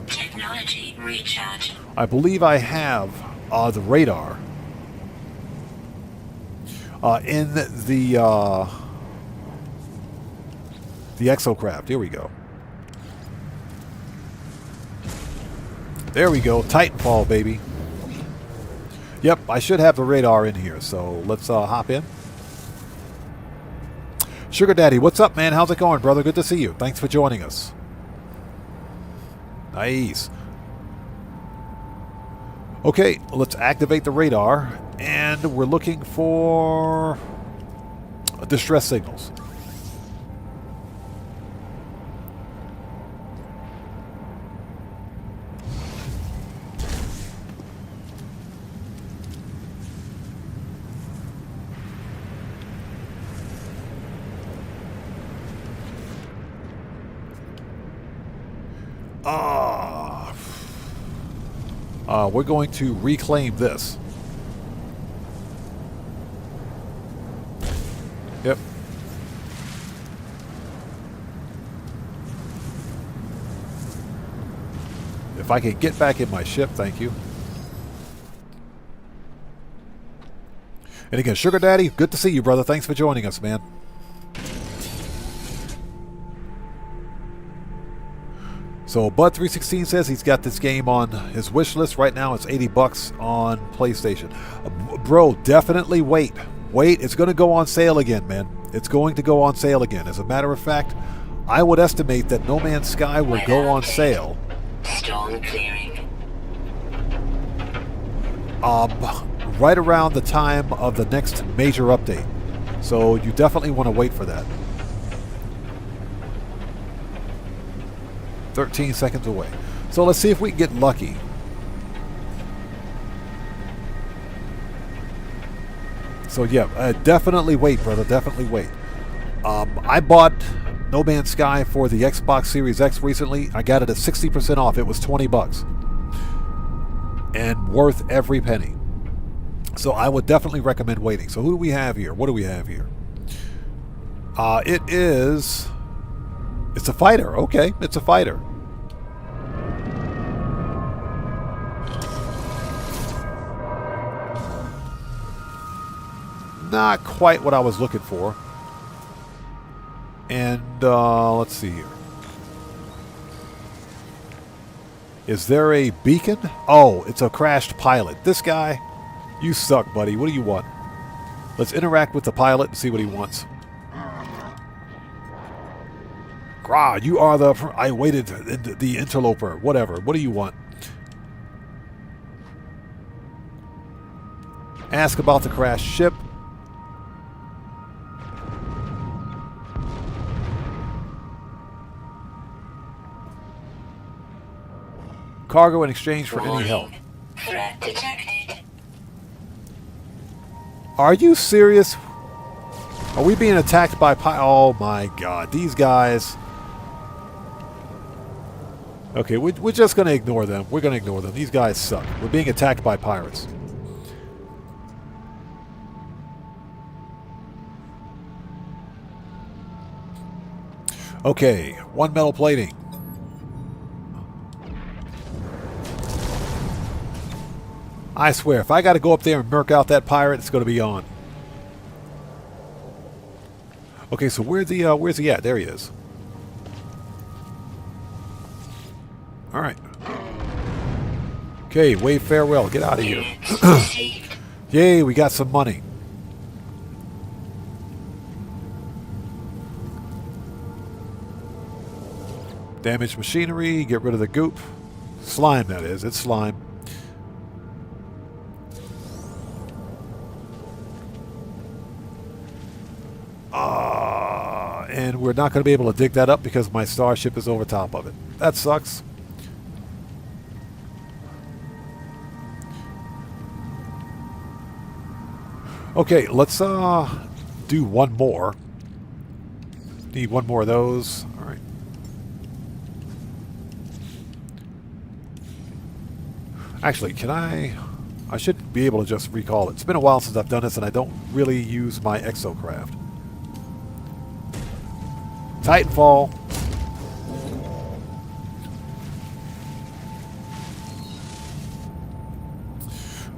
Technology recharge. I believe I have the radar in the Exocraft. Here we go. There we go. Titanfall, baby. Yep, I should have the radar in here, so let's hop in. Sugar Daddy, what's up, man? How's it going, brother? Good to see you. Thanks for joining us. Nice. Okay, let's activate the radar, and we're looking for distress signals. We're going to reclaim this. Yep. If I can get back in my ship, thank you. And again, Sugar Daddy, good to see you, brother. Thanks for joining us, man. So Bud316 says he's got this game on his wish list right now. It's $80 on PlayStation. Bro, definitely wait. Wait, it's going to go on sale again, man. It's going to go on sale again. As a matter of fact, I would estimate that No Man's Sky will go on sale. Storm clearing. Right around the time of the next major update. So you definitely want to wait for that. 13 seconds away. So let's see if we can get lucky. So yeah, definitely wait, brother. Definitely wait. I bought No Man's Sky for the Xbox Series X recently. I got it at 60% off. It was $20. And worth every penny. So I would definitely recommend waiting. So who do we have here? What do we have here? It is... It's a fighter. Okay, it's a fighter. Not quite what I was looking for. And, let's see here. Is there a beacon? Oh, it's a crashed pilot. This guy, you suck, buddy. What do you want? Let's interact with the pilot and see what he wants. Grah, you are the... I waited, the interloper. Whatever. What do you want? Ask about the crashed ship. Cargo in exchange for any help. Threat detected. Are you serious? Are we being attacked by oh my god, these guys. Okay, we're just going to ignore them. We're going to ignore them. These guys suck. We're being attacked by pirates. Okay, one metal plating. I swear, if I got to go up there and murk out that pirate, it's going to be on. Okay, so where's he at? There he is. All right. Okay, wave farewell. Get out of here. Yay, we got some money. Damaged machinery. Get rid of the goop. Slime, that is. It's slime. And we're not going to be able to dig that up because my starship is over top of it. That sucks. Okay, let's do one more. Need one more of those. All right. Actually, can I should be able to just recall it. It's been a while since I've done this, and I don't really use my exocraft. Titanfall.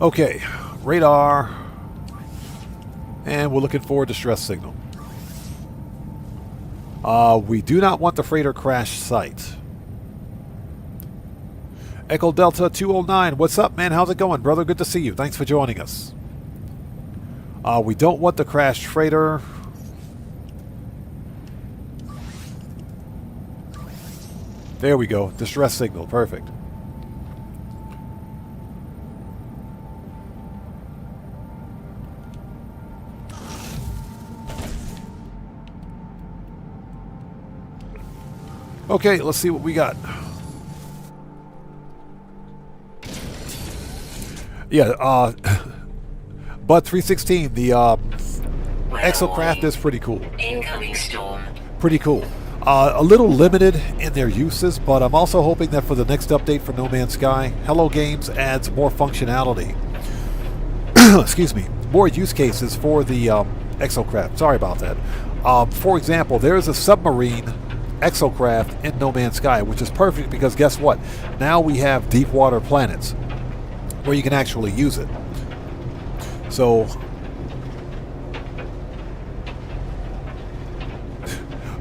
Okay, radar. And we're looking for a distress signal. We do not want the freighter crash site. Echo Delta 209, what's up, man? How's it going, brother? Good to see you. Thanks for joining us. We don't want the crashed freighter. There we go. Distress signal. Perfect. Okay, let's see what we got. Yeah, Bud 316, the exocraft is pretty cool. Incoming storm. Pretty cool. A little limited in their uses, but I'm also hoping that for the next update for No Man's Sky, Hello Games adds more functionality. Excuse me. More use cases for the exocraft. Sorry about that. For example, there is a submarine exocraft in No Man's Sky, which is perfect because guess what? Now we have deep water planets where you can actually use it. So...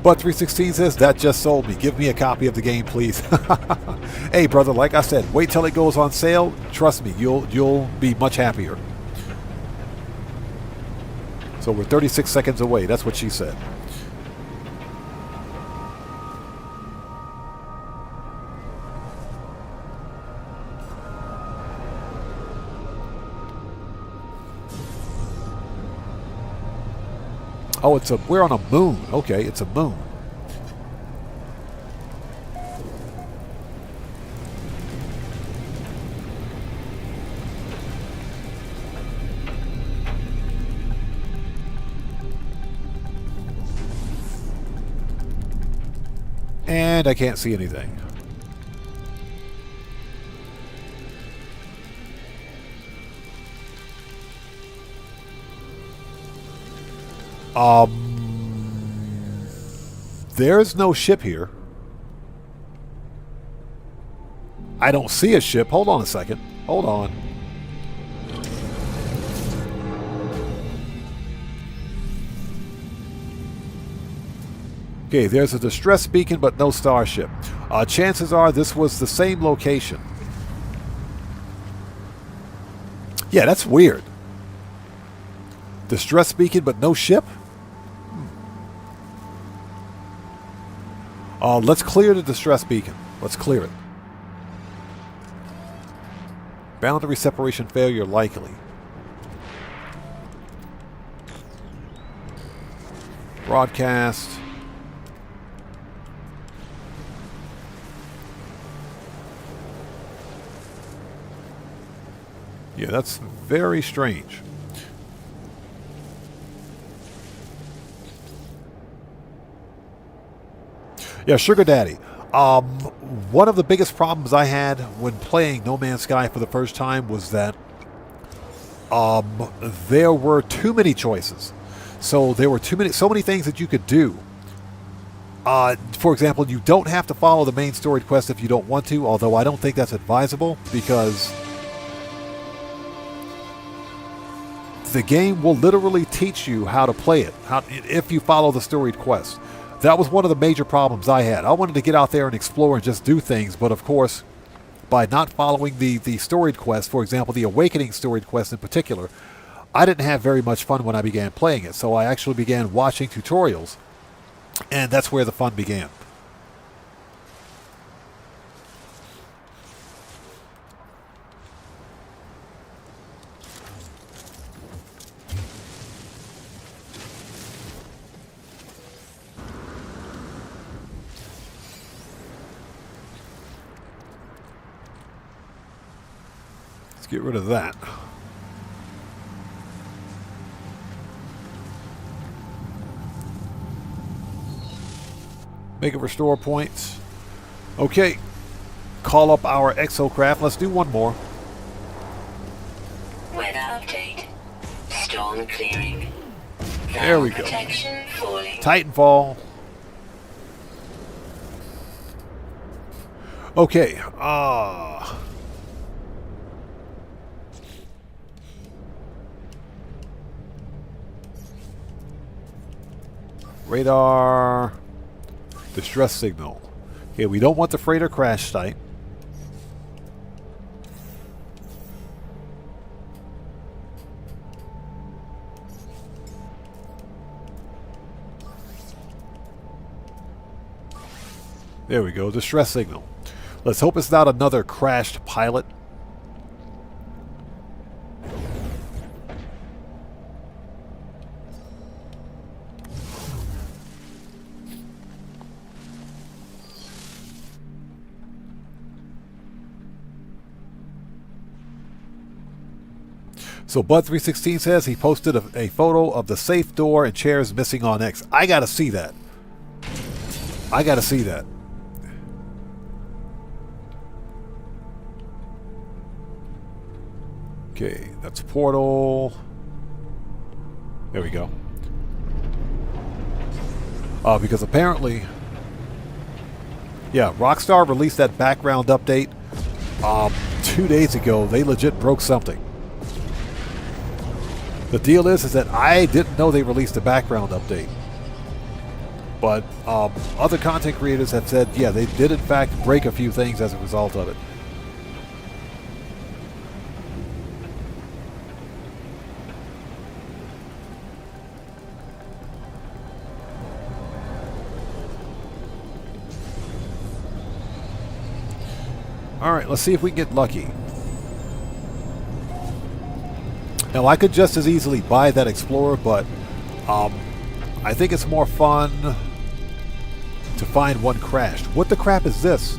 But 316 says, that just sold me. Give me a copy of the game, please. Hey, brother, like I said, wait till it goes on sale. Trust me, you'll be much happier. So we're 36 seconds away. That's what she said. Oh, we're on a moon. Okay, it's a moon. And I can't see anything. There's no ship here. I don't see a ship. Hold on a second. Hold on. Okay, there's a distress beacon, but no starship. Chances are this was the same location. Yeah, that's weird. Distress beacon, but no ship? Let's clear the distress beacon. Let's clear it. Boundary separation failure likely. Broadcast. Yeah, that's very strange. Yeah, Sugar Daddy. One of the biggest problems I had when playing No Man's Sky for the first time was that there were too many choices. So there were so many things that you could do. For example, you don't have to follow the main story quest if you don't want to, although I don't think that's advisable because the game will literally teach you how to play it if you follow the storied quest. That was one of the major problems I had. I wanted to get out there and explore and just do things, but of course, by not following the storied quest, for example, the Awakening storied quest in particular, I didn't have very much fun when I began playing it. So I actually began watching tutorials, and that's where the fun began. Let's get rid of that. Make it restore points. Okay. Call up our exocraft. Let's do one more. Weather update. Storm clearing. There we go. Protection falling. Titanfall. Okay. Radar. Distress signal. Okay, we don't want the freighter crash site. There we go, distress signal. Let's hope it's not another crashed pilot. So Bud316 says he posted a photo of the safe door and chairs missing on X. I gotta see that. I gotta see that. Okay, that's Portal. There we go. Because apparently, yeah, Rockstar released that background update 2 days ago. They legit broke something. The deal is that I didn't know they released a background update. But other content creators have said, yeah, they did in fact break a few things as a result of it. Alright, let's see if we can get lucky. Now, I could just as easily buy that Explorer, but I think it's more fun to find one crashed. What the crap is this?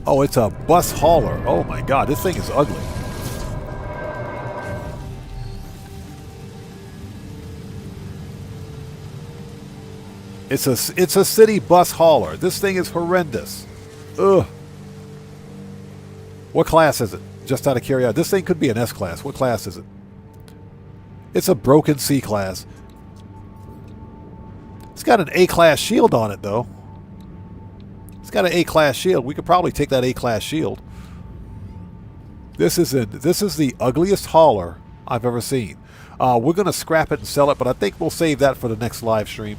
Oh, it's a bus hauler. Oh my god, this thing is ugly. It's a city bus hauler. This thing is horrendous. Ugh. What class is it? Just out of curiosity. This thing could be an S class. What class is it? It's a broken C-class. It's got an A-class shield on it, though. It's got an A-class shield. We could probably take that A-class shield. This is the ugliest hauler I've ever seen. We're going to scrap it and sell it, but I think we'll save that for the next live stream.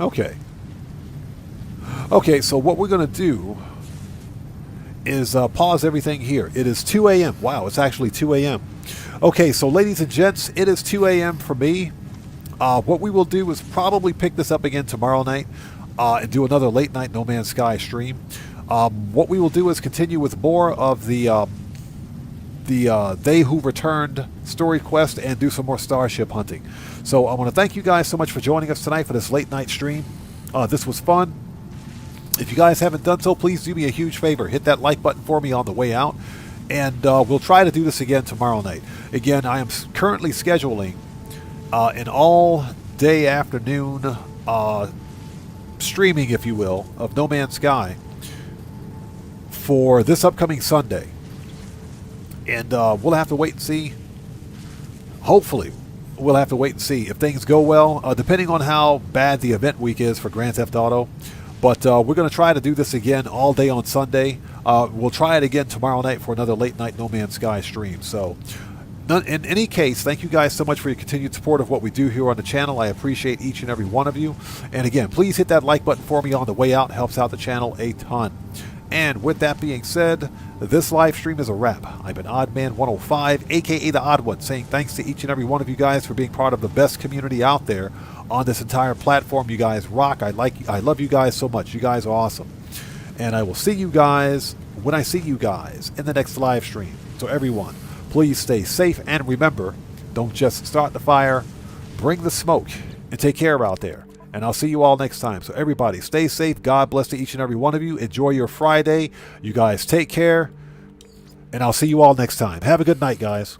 Okay. Okay, so what we're going to do is pause everything here. It is 2 a.m. Wow, it's actually 2 a.m. Okay, so ladies and gents, it is 2 a.m. for me. What we will do is probably pick this up again tomorrow night and do another late night No Man's Sky stream. What we will do is continue with more of the They Who Returned story quest and do some more starship hunting. So I want to thank you guys so much for joining us tonight for this late night stream. This was fun. If you guys haven't done so, please do me a huge favor. Hit that like button for me on the way out. And we'll try to do this again tomorrow night. Again, I am currently scheduling an all-day afternoon streaming, if you will, of No Man's Sky for this upcoming Sunday. And we'll have to wait and see. Hopefully, we'll have to wait and see if things go well, depending on how bad the event week is for Grand Theft Auto. But we're going to try to do this again all day on Sunday. We'll try it again tomorrow night for another late night No Man's Sky stream. So, in any case, thank you guys so much for your continued support of what we do here on the channel. I appreciate each and every one of you. And again, please hit that like button for me on the way out. It helps out the channel a ton. And with that being said, this live stream is a wrap. I've been Oddman105, aka The Odd One, saying thanks to each and every one of you guys for being part of the best community out there on this entire platform. You guys rock. I love you guys so much. You guys are awesome. And I will see you guys when I see you guys in the next live stream. So everyone, please stay safe and remember, don't just start the fire, bring the smoke, and take care out there. And I'll see you all next time. So everybody, stay safe. God bless to each and every one of you. Enjoy your Friday. You guys take care. And I'll see you all next time. Have a good night, guys.